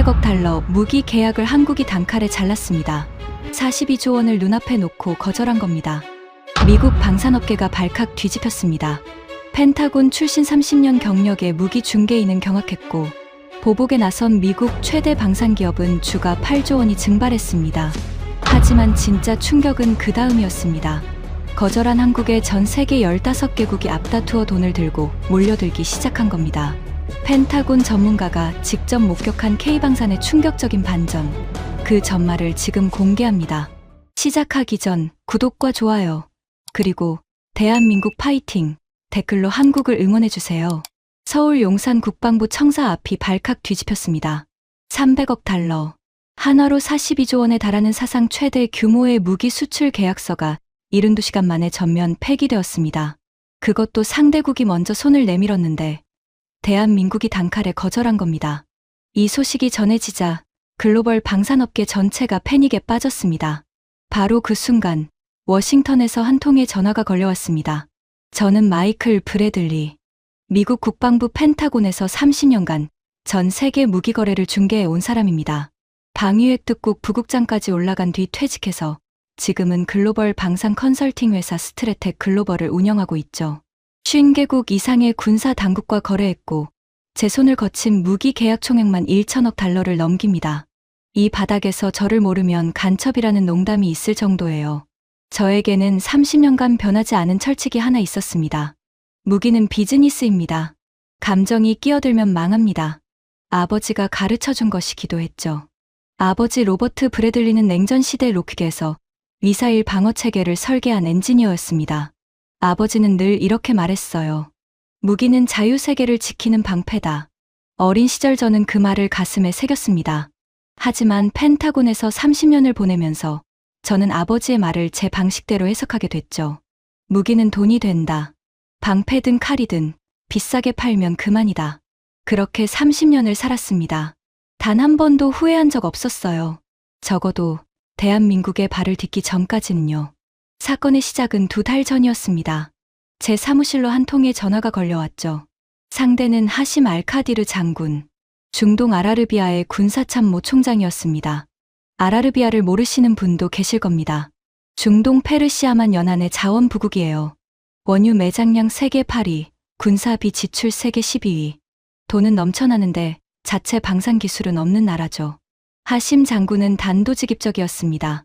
300억 달러 무기 계약을 한국이 단칼에 잘랐습니다. 42조 원을 눈앞에 놓고 거절한 겁니다. 미국 방산업계가 발칵 뒤집혔습니다. 펜타곤 출신 30년 경력의 무기 중개인은 경악했고, 보복에 나선 미국 최대 방산기업은 주가 8조 원이 증발했습니다. 하지만 진짜 충격은 그 다음이었습니다. 거절한 한국에 전 세계 15개국이 앞다투어 돈을 들고 몰려들기 시작한 겁니다. 펜타곤 전문가가 직접 목격한 K방산의 충격적인 반전, 그 전말을 지금 공개합니다. 시작하기 전 구독과 좋아요, 그리고 대한민국 파이팅 댓글로 한국을 응원해주세요. 서울 용산 국방부 청사 앞이 발칵 뒤집혔습니다. 300억 달러, 한화로 42조 원에 달하는 사상 최대 규모의 무기 수출 계약서가 72시간 만에 전면 폐기되었습니다. 그것도 상대국이 먼저 손을 내밀었는데 대한민국이 단칼에 거절한 겁니다. 이 소식이 전해지자 글로벌 방산업계 전체가 패닉에 빠졌습니다. 바로 그 순간 워싱턴에서 한 통의 전화가 걸려왔습니다. 저는 마이클 브래들리, 미국 국방부 펜타곤에서 30년간 전 세계 무기 거래를 중개해 온 사람입니다. 방위획득국 부국장까지 올라간 뒤 퇴직해서 지금은 글로벌 방산 컨설팅 회사 스트레텍 글로벌을 운영하고 있죠. 50개국 이상의 군사 당국과 거래했고 제 손을 거친 무기 계약 총액만 1천억 달러를 넘깁니다. 이 바닥에서 저를 모르면 간첩이라는 농담이 있을 정도예요. 저에게는 30년간 변하지 않은 철칙이 하나 있었습니다. 무기는 비즈니스입니다. 감정이 끼어들면 망합니다. 아버지가 가르쳐준 것이기도 했죠. 아버지 로버트 브래들리는 냉전 시대 록히드에서 미사일 방어 체계를 설계한 엔지니어였습니다. 아버지는 늘 이렇게 말했어요. 무기는 자유세계를 지키는 방패다. 어린 시절 저는 그 말을 가슴에 새겼습니다. 하지만 펜타곤에서 30년을 보내면서 저는 아버지의 말을 제 방식대로 해석하게 됐죠. 무기는 돈이 된다. 방패든 칼이든 비싸게 팔면 그만이다. 그렇게 30년을 살았습니다. 단 한 번도 후회한 적 없었어요. 적어도 대한민국에 발을 딛기 전까지는요. 사건의 시작은 2달 전이었습니다. 제 사무실로 한 통의 전화가 걸려왔죠. 상대는 하심 알카디르 장군, 중동 아라르비아의 군사참모 총장이었습니다. 아라르비아를 모르시는 분도 계실 겁니다. 중동 페르시아만 연안의 자원부국이에요. 원유 매장량 세계 8위, 군사비 지출 세계 12위. 돈은 넘쳐나는데 자체 방산 기술은 없는 나라죠. 하심 장군은 단도직입적이었습니다.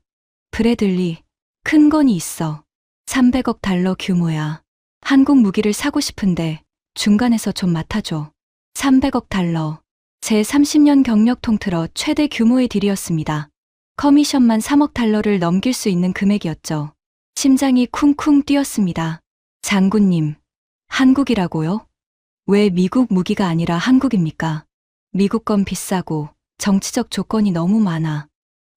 브래들리, 큰 건이 있어. 300억 달러 규모야. 한국 무기를 사고 싶은데 중간에서 좀 맡아줘. 300억 달러. 제 30년 경력 통틀어 최대 규모의 딜이었습니다. 커미션만 3억 달러를 넘길 수 있는 금액이었죠. 심장이 쿵쿵 뛰었습니다. 장군님, 한국이라고요? 왜 미국 무기가 아니라 한국입니까? 미국 건 비싸고 정치적 조건이 너무 많아.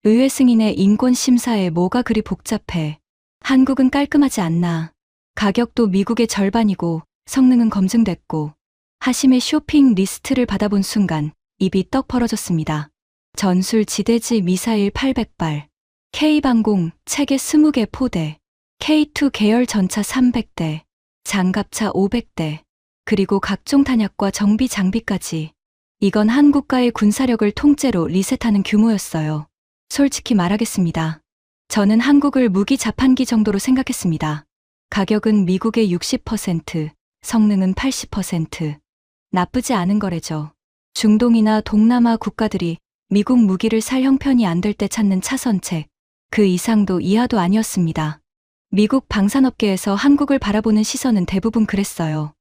의회 승인의 인권 심사에 뭐가 그리 복잡해. 한국은 깔끔하지 않나. 가격도 미국의 절반이고 성능은 검증됐고. 하심의 쇼핑 리스트를 받아본 순간 입이 떡 벌어졌습니다. 전술 지대지 미사일 800발, K방공 체계 20개 포대, K2 계열 전차 300대, 장갑차 500대, 그리고 각종 탄약과 정비 장비까지. 이건 한국과의 군사력을 통째로 리셋하는 규모였어요. 솔직히 말하겠습니다. 저는 한국을 무기 자판기 정도로 생각했습니다. 가격은 미국의 60%, 성능은 80%. 나쁘지 않은 거래죠. 중동이나 동남아 국가들이 미국 무기를 살 형편이 안 될 때 찾는 차선책, 그 이상도 이하도 아니었습니다. 미국 방산업계에서 한국을 바라보는 시선은 대부분 그랬어요.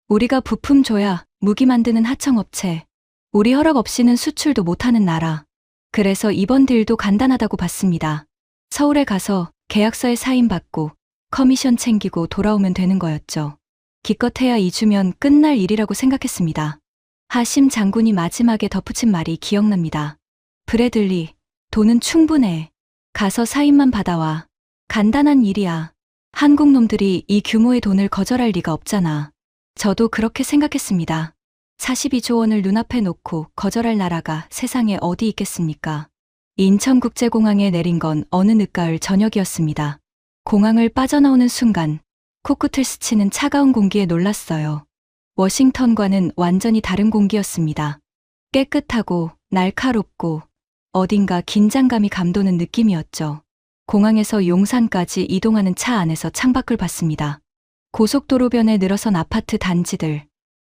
우리가 부품 줘야 무기 만드는 하청업체, 우리 허락 없이는 수출도 못하는 나라. 그래서 이번 딜도 간단하다고 봤습니다. 서울에 가서 계약서에 사인받고 커미션 챙기고 돌아오면 되는 거였죠. 기껏해야 2주면 끝날 일이라고 생각했습니다. 하심 장군이 마지막에 덧붙인 말이 기억납니다. 브래들리, 돈은 충분해. 가서 사인만 받아와. 간단한 일이야. 한국 놈들이 이 규모의 돈을 거절할 리가 없잖아. 저도 그렇게 생각했습니다. 42조 원을 눈앞에 놓고 거절할 나라가 세상에 어디 있겠습니까? 인천국제공항에 내린 건 어느 늦가을 저녁이었습니다. 공항을 빠져나오는 순간 코끝을 스치는 차가운 공기에 놀랐어요. 워싱턴과는 완전히 다른 공기였습니다. 깨끗하고 날카롭고 어딘가 긴장감이 감도는 느낌이었죠. 공항에서 용산까지 이동하는 차 안에서 창밖을 봤습니다. 고속도로변에 늘어선 아파트 단지들,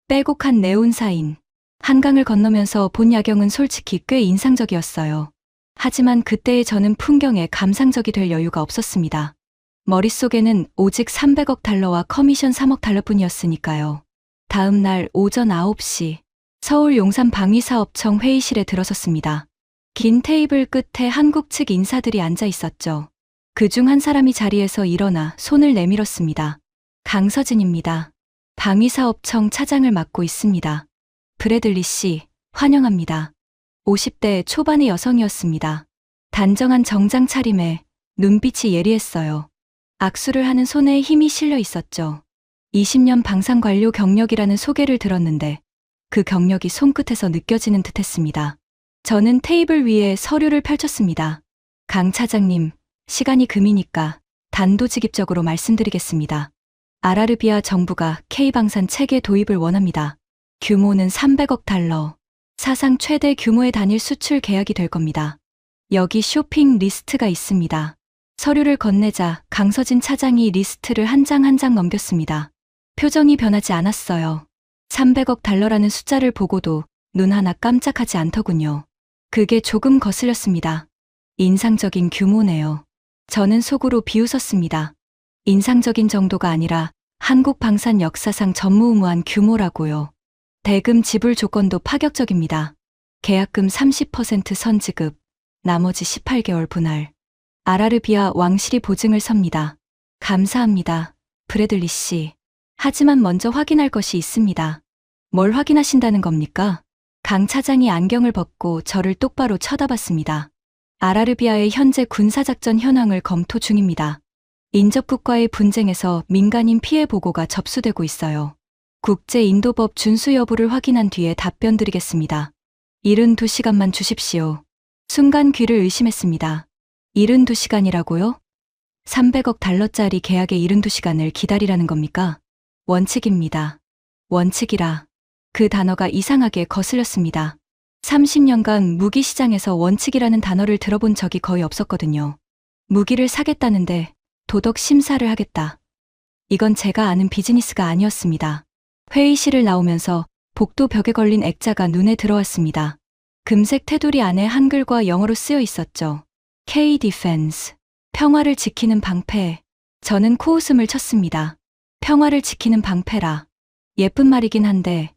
빼곡한 네온사인, 한강을 건너면서 본 야경은 솔직히 꽤 인상적이었어요. 하지만 그때의 저는 풍경에 감상적이 될 여유가 없었습니다. 머릿속에는 오직 300억 달러와 커미션 3억 달러뿐이었으니까요. 다음 날 오전 9시 서울 용산 방위사업청 회의실에 들어섰습니다. 긴 테이블 끝에 한국 측 인사들이 앉아 있었죠. 그중 한 사람이 자리에서 일어나 손을 내밀었습니다. 강서진입니다. 방위사업청 차장을 맡고 있습니다. 브래들리 씨, 환영합니다. 50대 초반의 여성이었습니다. 단정한 정장 차림에 눈빛이 예리했어요. 악수를 하는 손에 힘이 실려 있었죠. 20년 방산관료 경력이라는 소개를 들었는데 그 경력이 손끝에서 느껴지는 듯했습니다. 저는 테이블 위에 서류를 펼쳤습니다. 강 차장님, 시간이 금이니까 단도직입적으로 말씀드리겠습니다. 아라르비아 정부가 K방산 체계 도입을 원합니다. 규모는 300억 달러. 사상 최대 규모의 단일 수출 계약이 될 겁니다. 여기 쇼핑 리스트가 있습니다. 서류를 건네자 강서진 차장이 리스트를 한 장 한 장 넘겼습니다. 표정이 변하지 않았어요. 300억 달러라는 숫자를 보고도 눈 하나 깜짝하지 않더군요. 그게 조금 거슬렸습니다. 인상적인 규모네요. 저는 속으로 비웃었습니다. 인상적인 정도가 아니라 한국 방산 역사상 전무후무한 규모라고요. 대금 지불 조건도 파격적입니다. 계약금 30% 선지급, 나머지 18개월 분할. 아라르비아 왕실이 보증을 섭니다. 감사합니다, 브래들리 씨. 하지만 먼저 확인할 것이 있습니다. 뭘 확인하신다는 겁니까? 강 차장이 안경을 벗고 저를 똑바로 쳐다봤습니다. 아라르비아의 현재 군사작전 현황을 검토 중입니다. 인접국과의 분쟁에서 민간인 피해 보고가 접수되고 있어요. 국제인도법 준수 여부를 확인한 뒤에 답변 드리겠습니다. 72시간만 주십시오. 순간 귀를 의심했습니다. 72시간이라고요? 300억 달러짜리 계약의 72시간을 기다리라는 겁니까? 원칙입니다. 원칙이라. 그 단어가 이상하게 거슬렸습니다. 30년간 무기 시장에서 원칙이라는 단어를 들어본 적이 거의 없었거든요. 무기를 사겠다는데 도덕 심사를 하겠다. 이건 제가 아는 비즈니스가 아니었습니다. 회의실을 나오면서 복도 벽에 걸린 액자가 눈에 들어왔습니다. 금색 테두리 안에 한글과 영어로 쓰여 있었죠. K-Defense. 평화를 지키는 방패. 저는 코웃음을 쳤습니다. 평화를 지키는 방패라. 예쁜 말이긴 한데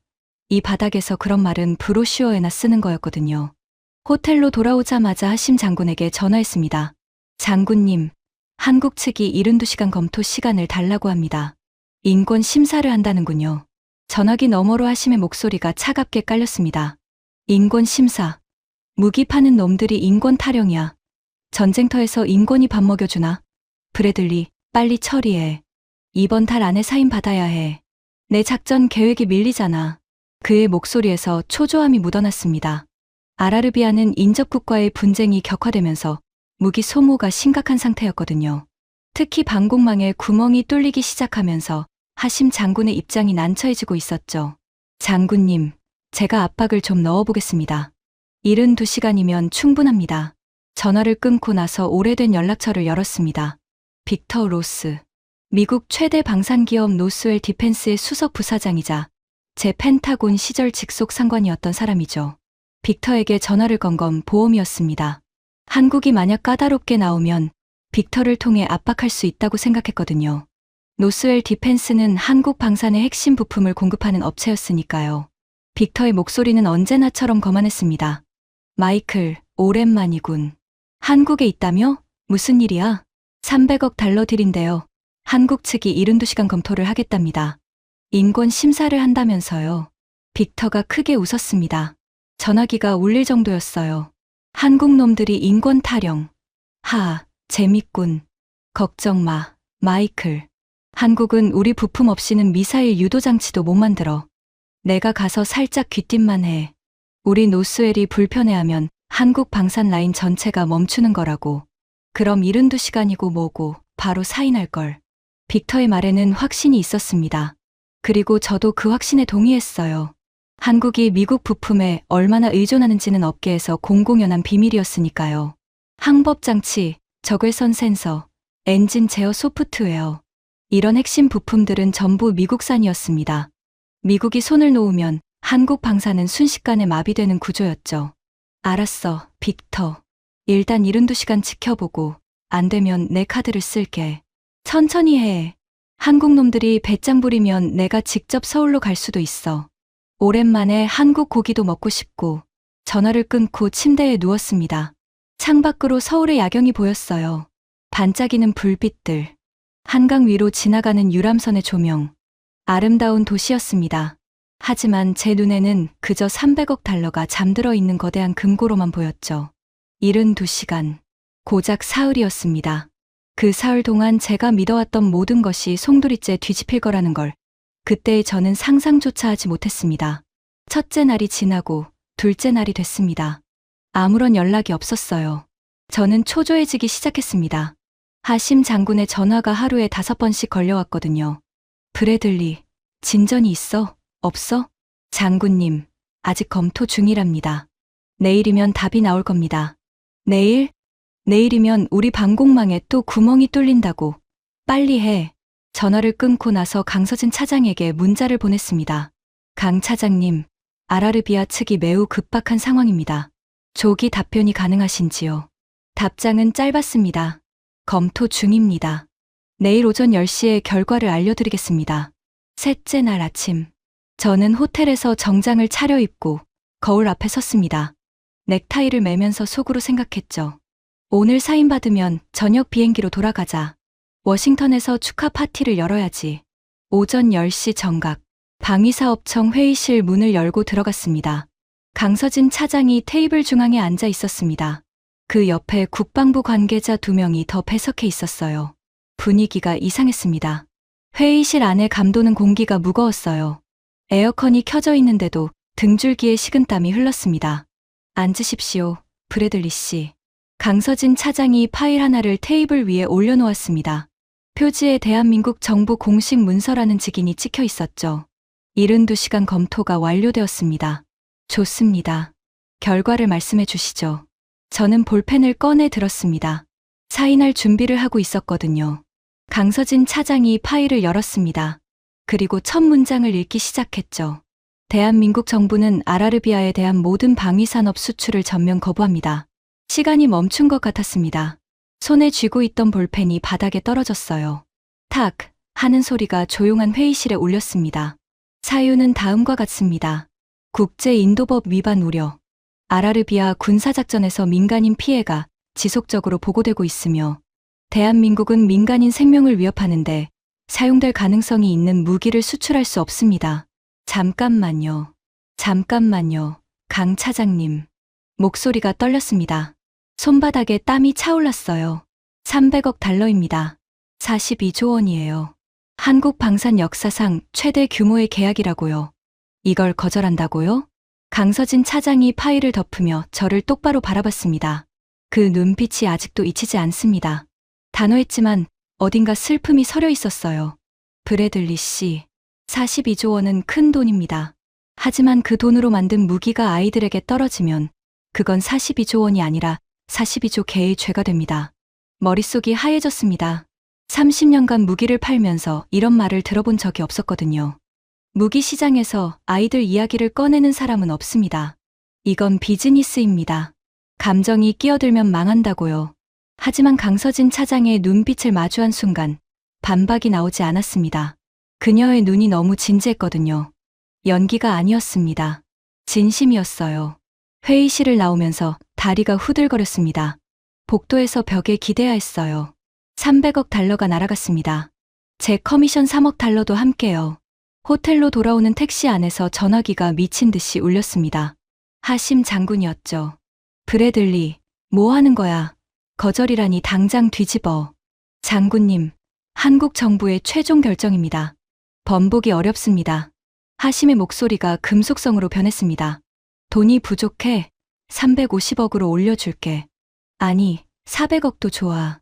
이 바닥에서 그런 말은 브로슈어에나 쓰는 거였거든요. 호텔로 돌아오자마자 하심 장군에게 전화했습니다. 장군님, 한국 측이 72시간 검토 시간을 달라고 합니다. 인권 심사를 한다는군요. 전화기 너머로 하심의 목소리가 차갑게 깔렸습니다. 인권 심사. 무기 파는 놈들이 인권 타령이야. 전쟁터에서 인권이 밥 먹여주나? 브래들리, 빨리 처리해. 이번 달 안에 사인 받아야 해. 내 작전 계획이 밀리잖아. 그의 목소리에서 초조함이 묻어났습니다. 아라르비아는 인접국과의 분쟁이 격화되면서 무기 소모가 심각한 상태였거든요. 특히 방공망에 구멍이 뚫리기 시작하면서 하심 장군의 입장이 난처해지고 있었죠. 장군님, 제가 압박을 좀 넣어보겠습니다. 72시간이면 충분합니다. 전화를 끊고 나서 오래된 연락처를 열었습니다. 빅터 로스. 미국 최대 방산기업 노스웰 디펜스의 수석 부사장이자 제 펜타곤 시절 직속 상관이었던 사람이죠. 빅터에게 전화를 건 건 보험이었습니다. 한국이 만약 까다롭게 나오면 빅터를 통해 압박할 수 있다고 생각했거든요. 노스웰 디펜스는 한국 방산의 핵심 부품을 공급하는 업체였으니까요. 빅터의 목소리는 언제나처럼 거만했습니다. 마이클, 오랜만이군. 한국에 있다며? 무슨 일이야? 300억 달러 딜인데요. 한국 측이 72시간 검토를 하겠답니다. 인권 심사를 한다면서요. 빅터가 크게 웃었습니다. 전화기가 울릴 정도였어요. 한국 놈들이 인권 타령. 재밌군. 걱정 마, 마이클. 한국은 우리 부품 없이는 미사일 유도 장치도 못 만들어. 내가 가서 살짝 귀띔만 해. 우리 노스웰이 불편해하면 한국 방산 라인 전체가 멈추는 거라고. 그럼 72시간이고 뭐고 바로 사인할 걸. 빅터의 말에는 확신이 있었습니다. 그리고 저도 그 확신에 동의했어요. 한국이 미국 부품에 얼마나 의존하는지는 업계에서 공공연한 비밀이었으니까요. 항법장치, 적외선 센서, 엔진 제어 소프트웨어. 이런 핵심 부품들은 전부 미국산이었습니다. 미국이 손을 놓으면 한국 방사는 순식간에 마비되는 구조였죠. 알았어, 빅터. 일단 72시간 지켜보고 안 되면 내 카드를 쓸게. 천천히 해. 한국 놈들이 배짱 부리면 내가 직접 서울로 갈 수도 있어. 오랜만에 한국 고기도 먹고 싶고 전화를 끊고 침대에 누웠습니다. 창밖으로 서울의 야경이 보였어요. 반짝이는 불빛들. 한강 위로 지나가는 유람선의 조명. 아름다운 도시였습니다. 하지만 제 눈에는 그저 300억 달러가 잠들어 있는 거대한 금고로만 보였죠. 72시간. 고작 사흘이었습니다. 그 사흘 동안 제가 믿어왔던 모든 것이 송두리째 뒤집힐 거라는 걸 그때의 저는 상상조차 하지 못했습니다. 첫째 날이 지나고 둘째 날이 됐습니다. 아무런 연락이 없었어요. 저는 초조해지기 시작했습니다. 하심 장군의 전화가 하루에 5번씩 걸려왔거든요. 브래들리, 진전이 있어? 없어? 장군님, 아직 검토 중이랍니다. 내일이면 답이 나올 겁니다. 내일? 내일이면 우리 방공망에 또 구멍이 뚫린다고. 빨리 해. 전화를 끊고 나서 강서진 차장에게 문자를 보냈습니다. 강 차장님, 아라르비아 측이 매우 급박한 상황입니다. 조기 답변이 가능하신지요? 답장은 짧았습니다. 검토 중입니다. 내일 오전 10시에 결과를 알려드리겠습니다. 셋째 날 아침, 저는 호텔에서 정장을 차려입고 거울 앞에 섰습니다. 넥타이를 매면서 속으로 생각했죠. 오늘 사인받으면 저녁 비행기로 돌아가자. 워싱턴에서 축하 파티를 열어야지. 오전 10시 정각, 방위사업청 회의실 문을 열고 들어갔습니다. 강서진 차장이 테이블 중앙에 앉아 있었습니다. 그 옆에 국방부 관계자 2명이 더 배석해 있었어요. 분위기가 이상했습니다. 회의실 안에 감도는 공기가 무거웠어요. 에어컨이 켜져 있는데도 등줄기에 식은땀이 흘렀습니다. 앉으십시오, 브래들리 씨. 강서진 차장이 파일 하나를 테이블 위에 올려놓았습니다. 표지에 대한민국 정부 공식 문서라는 직인이 찍혀 있었죠. 72시간 검토가 완료되었습니다. 좋습니다. 결과를 말씀해 주시죠. 저는 볼펜을 꺼내 들었습니다. 사인할 준비를 하고 있었거든요. 강서진 차장이 파일을 열었습니다. 그리고 첫 문장을 읽기 시작했죠. 대한민국 정부는 아라르비아에 대한 모든 방위산업 수출을 전면 거부합니다. 시간이 멈춘 것 같았습니다. 손에 쥐고 있던 볼펜이 바닥에 떨어졌어요. 탁 하는 소리가 조용한 회의실에 울렸습니다. 사유는 다음과 같습니다. 국제인도법 위반 우려. 아라르비아 군사작전에서 민간인 피해가 지속적으로 보고되고 있으며 대한민국은 민간인 생명을 위협하는데 사용될 가능성이 있는 무기를 수출할 수 없습니다. 잠깐만요. 강 차장님. 목소리가 떨렸습니다. 손바닥에 땀이 차올랐어요. 300억 달러입니다. 42조 원이에요. 한국 방산 역사상 최대 규모의 계약이라고요. 이걸 거절한다고요? 강서진 차장이 파일을 덮으며 저를 똑바로 바라봤습니다. 그 눈빛이 아직도 잊히지 않습니다. 단호했지만 어딘가 슬픔이 서려 있었어요. 브래들리 씨, 42조 원은 큰 돈입니다. 하지만 그 돈으로 만든 무기가 아이들에게 떨어지면 그건 42조 원이 아니라 42조 개의 죄가 됩니다. 머릿속이 하얘졌습니다. 30년간 무기를 팔면서 이런 말을 들어본 적이 없었거든요. 무기 시장에서 아이들 이야기를 꺼내는 사람은 없습니다. 이건 비즈니스입니다. 감정이 끼어들면 망한다고요. 하지만 강서진 차장의 눈빛을 마주한 순간 반박이 나오지 않았습니다. 그녀의 눈이 너무 진지했거든요. 연기가 아니었습니다. 진심이었어요. 회의실을 나오면서 다리가 후들거렸습니다. 복도에서 벽에 기대야 했어요. 300억 달러가 날아갔습니다. 제 커미션 3억 달러도 함께요. 호텔로 돌아오는 택시 안에서 전화기가 미친 듯이 울렸습니다. 하심 장군이었죠. 브래들리, 뭐 하는 거야? 거절이라니 당장 뒤집어. 장군님, 한국 정부의 최종 결정입니다. 번복이 어렵습니다. 하심의 목소리가 금속성으로 변했습니다. 돈이 부족해. 350억으로 올려줄게. 아니, 400억도 좋아.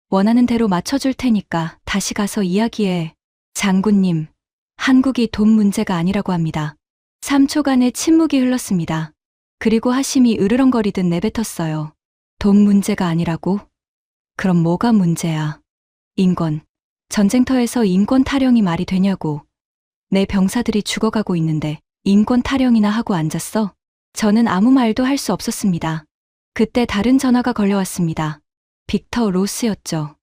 원하는 대로 맞춰줄 테니까 다시 가서 이야기해. 장군님, 한국이 돈 문제가 아니라고 합니다. 3초간의 침묵이 흘렀습니다. 그리고 하심이 으르렁거리듯 내뱉었어요. 돈 문제가 아니라고? 그럼 뭐가 문제야? 인권. 전쟁터에서 인권 타령이 말이 되냐고. 내 병사들이 죽어가고 있는데 인권 타령이나 하고 앉았어? 저는 아무 말도 할 수 없었습니다. 그때 다른 전화가 걸려왔습니다. 빅터 로스였죠.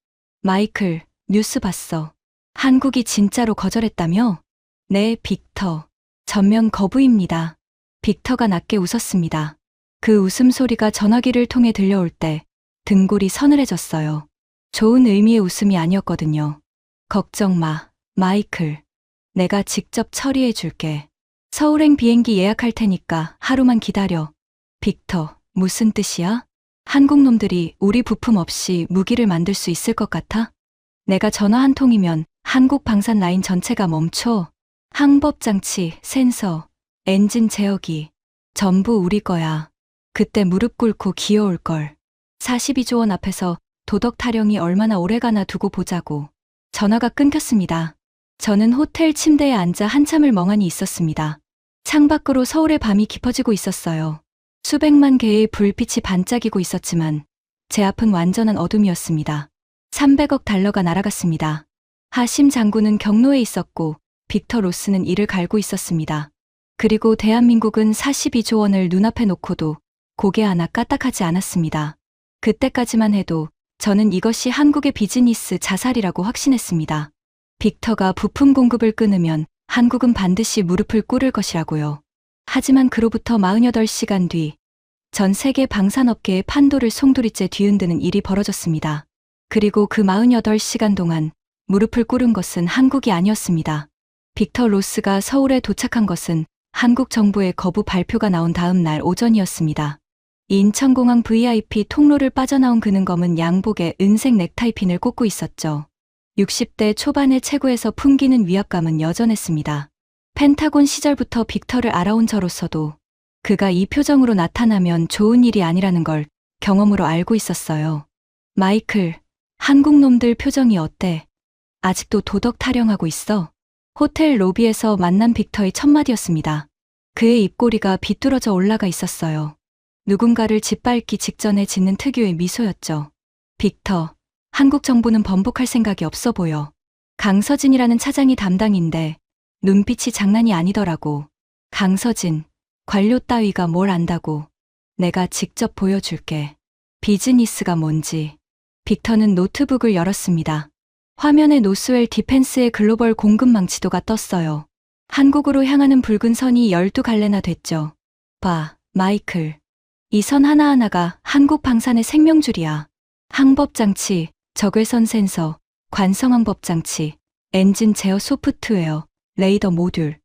마이클, 뉴스 봤어. 한국이 진짜로 거절했다며? 네, 빅터. 전면 거부입니다. 빅터가 낮게 웃었습니다. 그 웃음소리가 전화기를 통해 들려올 때 등골이 서늘해졌어요. 좋은 의미의 웃음이 아니었거든요. 걱정 마, 마이클. 내가 직접 처리해 줄게. 서울행 비행기 예약할 테니까 하루만 기다려. 빅터, 무슨 뜻이야? 한국 놈들이 우리 부품 없이 무기를 만들 수 있을 것 같아? 내가 전화 한 통이면 한국 방산 라인 전체가 멈춰. 항법장치, 센서, 엔진 제어기, 전부 우리 거야. 그때 무릎 꿇고 기어올걸. 42조 원 앞에서 도덕 타령이 얼마나 오래가나 두고 보자고. 전화가 끊겼습니다. 저는 호텔 침대에 앉아 한참을 멍하니 있었습니다. 창밖으로 서울의 밤이 깊어지고 있었어요. 수백만 개의 불빛이 반짝이고 있었지만 제 앞은 완전한 어둠이었습니다. 300억 달러가 날아갔습니다. 하심 장군은 경로에 있었고 빅터 로스는 이를 갈고 있었습니다. 그리고 대한민국은 42조 원을 눈앞에 놓고도 고개 하나 까딱하지 않았습니다. 그때까지만 해도 저는 이것이 한국의 비즈니스 자살이라고 확신했습니다. 빅터가 부품 공급을 끊으면 한국은 반드시 무릎을 꿇을 것이라고요. 하지만 그로부터 48시간 뒤 전 세계 방산업계의 판도를 송두리째 뒤흔드는 일이 벌어졌습니다. 그리고 그 48시간 동안 무릎을 꿇은 것은 한국이 아니었습니다. 빅터 로스가 서울에 도착한 것은 한국 정부의 거부 발표가 나온 다음 날 오전이었습니다. 인천공항 VIP 통로를 빠져나온 그는 검은 양복에 은색 넥타이핀을 꽂고 있었죠. 60대 초반의 체구에서 풍기는 위압감은 여전했습니다. 펜타곤 시절부터 빅터를 알아온 저로서도 그가 이 표정으로 나타나면 좋은 일이 아니라는 걸 경험으로 알고 있었어요. 마이클, 한국 놈들 표정이 어때? 아직도 도덕 타령하고 있어? 호텔 로비에서 만난 빅터의 첫 마디였습니다. 그의 입꼬리가 비뚤어져 올라가 있었어요. 누군가를 짓밟기 직전에 짓는 특유의 미소였죠. 빅터, 한국 정부는 번복할 생각이 없어 보여. 강서진이라는 차장이 담당인데 눈빛이 장난이 아니더라고. 강서진, 관료 따위가 뭘 안다고. 내가 직접 보여줄게. 비즈니스가 뭔지. 빅터는 노트북을 열었습니다. 화면에 노스웰 디펜스의 글로벌 공급망 지도가 떴어요. 한국으로 향하는 붉은 선이 12갈래나 됐죠. 봐, 마이클. 이 선 하나하나가 한국 방산의 생명줄이야. 항법장치, 적외선 센서, 관성항법장치, 엔진 제어 소프트웨어, 레이더 모듈.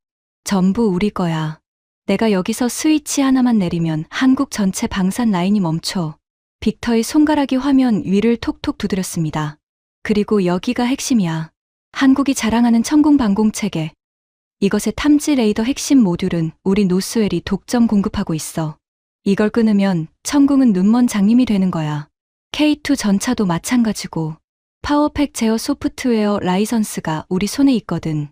전부 우리 거야. 내가 여기서 스위치 하나만 내리면 한국 전체 방산 라인이 멈춰. 빅터의 손가락이 화면 위를 톡톡 두드렸습니다. 그리고 여기가 핵심이야. 한국이 자랑하는 천궁방공체계. 이것의 탐지 레이더 핵심 모듈은 우리 노스웰이 독점 공급하고 있어. 이걸 끊으면 천궁은 눈먼 장님이 되는 거야. K2 전차도 마찬가지고. 파워팩 제어 소프트웨어 라이선스가 우리 손에 있거든.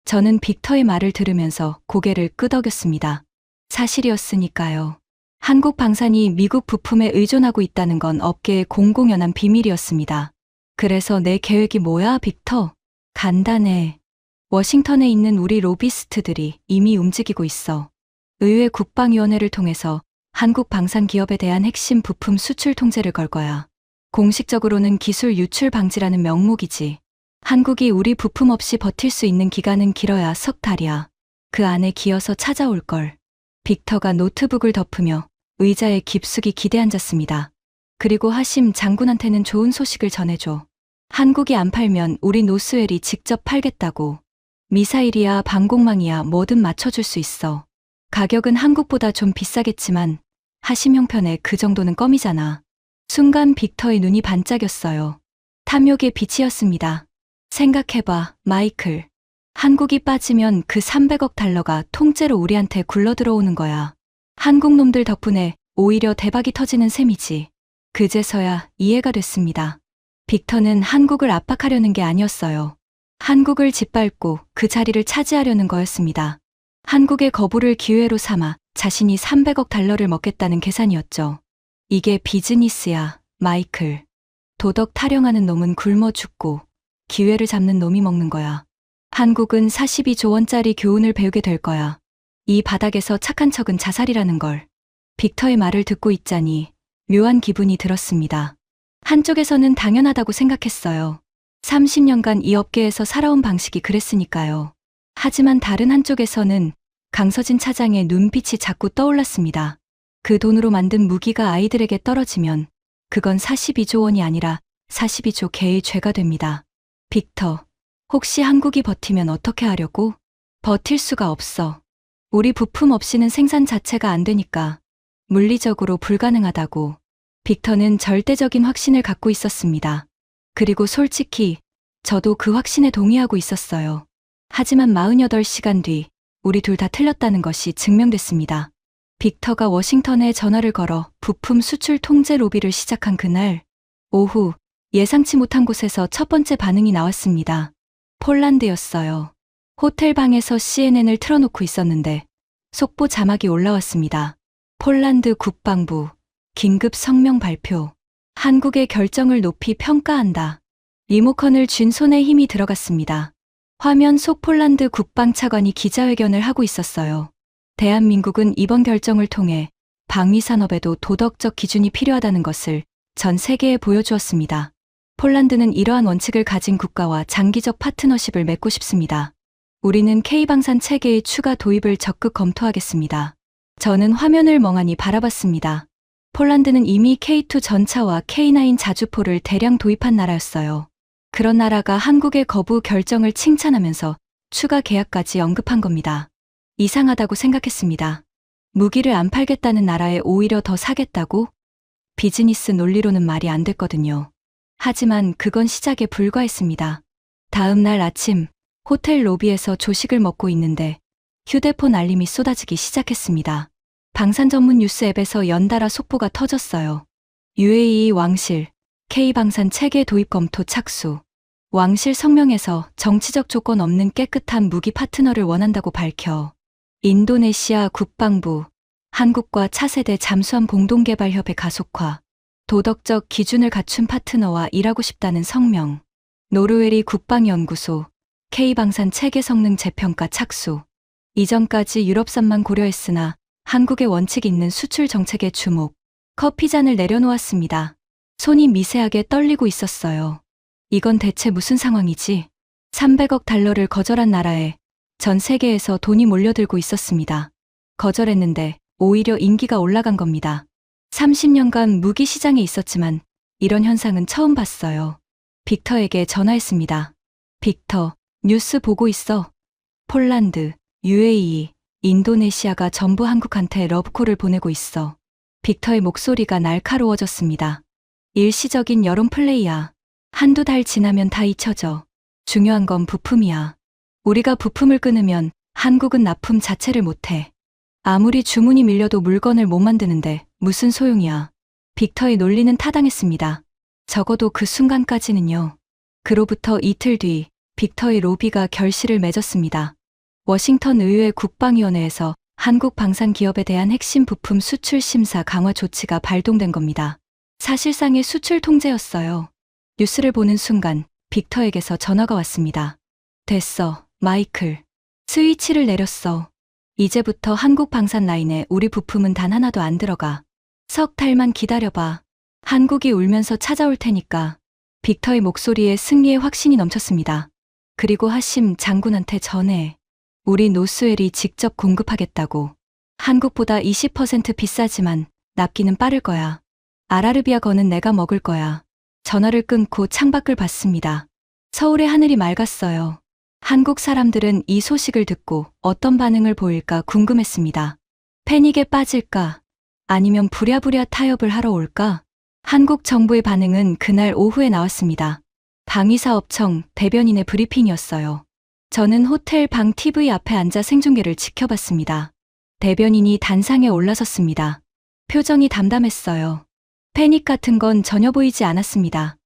저는 빅터의 말을 들으면서 고개를 끄덕였습니다. 사실이었으니까요. 한국 방산이 미국 부품에 의존하고 있다는 건 업계의 공공연한 비밀이었습니다. 그래서 내 계획이 뭐야, 빅터? 간단해. 워싱턴에 있는 우리 로비스트들이 이미 움직이고 있어. 의회 국방위원회를 통해서 한국 방산 기업에 대한 핵심 부품 수출 통제를 걸 거야. 공식적으로는 기술 유출 방지라는 명목이지. 한국이 우리 부품 없이 버틸 수 있는 기간은 길어야 석 달이야. 그 안에 기어서 찾아올걸. 빅터가 노트북을 덮으며 의자에 깊숙이 기대앉았습니다. 그리고 하심 장군한테는 좋은 소식을 전해줘. 한국이 안 팔면 우리 노스웰이 직접 팔겠다고. 미사일이야 방공망이야 뭐든 맞춰줄 수 있어. 가격은 한국보다 좀 비싸겠지만 하심 형편에 그 정도는 껌이잖아. 순간 빅터의 눈이 반짝였어요. 탐욕의 빛이었습니다. 생각해봐, 마이클. 한국이 빠지면 그 300억 달러가 통째로 우리한테 굴러들어오는 거야. 한국 놈들 덕분에 오히려 대박이 터지는 셈이지. 그제서야 이해가 됐습니다. 빅터는 한국을 압박하려는 게 아니었어요. 한국을 짓밟고 그 자리를 차지하려는 거였습니다. 한국의 거부를 기회로 삼아 자신이 300억 달러를 먹겠다는 계산이었죠. 이게 비즈니스야, 마이클. 도덕 타령하는 놈은 굶어 죽고 기회를 잡는 놈이 먹는 거야. 한국은 42조 원짜리 교훈을 배우게 될 거야. 이 바닥에서 착한 척은 자살이라는 걸. 빅터의 말을 듣고 있자니 묘한 기분이 들었습니다. 한쪽에서는 당연하다고 생각했어요. 30년간 이 업계에서 살아온 방식이 그랬으니까요. 하지만 다른 한쪽에서는 강서진 차장의 눈빛이 자꾸 떠올랐습니다. 그 돈으로 만든 무기가 아이들에게 떨어지면 그건 42조 원이 아니라 42조 개의 죄가 됩니다. 빅터, 혹시 한국이 버티면 어떻게 하려고? 버틸 수가 없어. 우리 부품 없이는 생산 자체가 안 되니까 물리적으로 불가능하다고. 빅터는 절대적인 확신을 갖고 있었습니다. 그리고 솔직히 저도 그 확신에 동의하고 있었어요. 하지만 48시간 뒤 우리 둘 다 틀렸다는 것이 증명됐습니다. 빅터가 워싱턴에 전화를 걸어 부품 수출 통제 로비를 시작한 그날 오후 예상치 못한 곳에서 첫 번째 반응이 나왔습니다. 폴란드였어요. 호텔 방에서 CNN을 틀어놓고 있었는데 속보 자막이 올라왔습니다. 폴란드 국방부 긴급 성명 발표. 한국의 결정을 높이 평가한다. 리모컨을 쥔 손에 힘이 들어갔습니다. 화면 속 폴란드 국방차관이 기자회견을 하고 있었어요. 대한민국은 이번 결정을 통해 방위산업에도 도덕적 기준이 필요하다는 것을 전 세계에 보여주었습니다. 폴란드는 이러한 원칙을 가진 국가와 장기적 파트너십을 맺고 싶습니다. 우리는 K방산 체계의 추가 도입을 적극 검토하겠습니다. 저는 화면을 멍하니 바라봤습니다. 폴란드는 이미 K2 전차와 K9 자주포를 대량 도입한 나라였어요. 그런 나라가 한국의 거부 결정을 칭찬하면서 추가 계약까지 언급한 겁니다. 이상하다고 생각했습니다. 무기를 안 팔겠다는 나라에 오히려 더 사겠다고? 비즈니스 논리로는 말이 안 됐거든요. 하지만 그건 시작에 불과했습니다. 다음 날 아침 호텔 로비에서 조식을 먹고 있는데 휴대폰 알림이 쏟아지기 시작했습니다. 방산 전문 뉴스 앱에서 연달아 속보가 터졌어요. UAE 왕실, K방산 체계 도입 검토 착수. 왕실 성명에서 정치적 조건 없는 깨끗한 무기 파트너를 원한다고 밝혀 인도네시아 국방부, 한국과 차세대 잠수함 공동개발협의 가속화, 도덕적 기준을 갖춘 파트너와 일하고 싶다는 성명, 노르웨이 국방연구소, K방산 체계 성능 재평가 착수. 이전까지 유럽산만 고려했으나 한국의 원칙 있는 수출 정책에 주목. 커피잔을 내려놓았습니다. 손이 미세하게 떨리고 있었어요. 이건 대체 무슨 상황이지? 300억 달러를 거절한 나라에 전 세계에서 돈이 몰려들고 있었습니다. 거절했는데 오히려 인기가 올라간 겁니다. 30년간 무기 시장에 있었지만 이런 현상은 처음 봤어요. 빅터에게 전화했습니다. 빅터, 뉴스 보고 있어. 폴란드, UAE, 인도네시아가 전부 한국한테 러브콜을 보내고 있어. 빅터의 목소리가 날카로워졌습니다. 일시적인 여론 플레이야. 한두 달 지나면 다 잊혀져. 중요한 건 부품이야. 우리가 부품을 끊으면 한국은 납품 자체를 못해. 아무리 주문이 밀려도 물건을 못 만드는데 무슨 소용이야. 빅터의 논리는 타당했습니다. 적어도 그 순간까지는요. 그로부터 이틀 뒤 빅터의 로비가 결실을 맺었습니다. 워싱턴 의회 국방위원회에서 한국 방산 기업에 대한 핵심 부품 수출 심사 강화 조치가 발동된 겁니다. 사실상의 수출 통제였어요. 뉴스를 보는 순간 빅터에게서 전화가 왔습니다. 됐어, 마이클. 스위치를 내렸어. 이제부터 한국 방산 라인에 우리 부품은 단 하나도 안 들어가. 석 달만 기다려봐. 한국이 울면서 찾아올 테니까. 빅터의 목소리에 승리의 확신이 넘쳤습니다. 그리고 하심 장군한테 전해. 우리 노스웰이 직접 공급하겠다고. 한국보다 20% 비싸지만 납기는 빠를 거야. 아라르비아 건은 내가 먹을 거야. 전화를 끊고 창밖을 봤습니다. 서울의 하늘이 맑았어요. 한국 사람들은 이 소식을 듣고 어떤 반응을 보일까 궁금했습니다. 패닉에 빠질까? 아니면 부랴부랴 타협을 하러 올까? 한국 정부의 반응은 그날 오후에 나왔습니다. 방위사업청 대변인의 브리핑이었어요. 저는 호텔 방 TV 앞에 앉아 생중계를 지켜봤습니다. 대변인이 단상에 올라섰습니다. 표정이 담담했어요. 패닉 같은 건 전혀 보이지 않았습니다.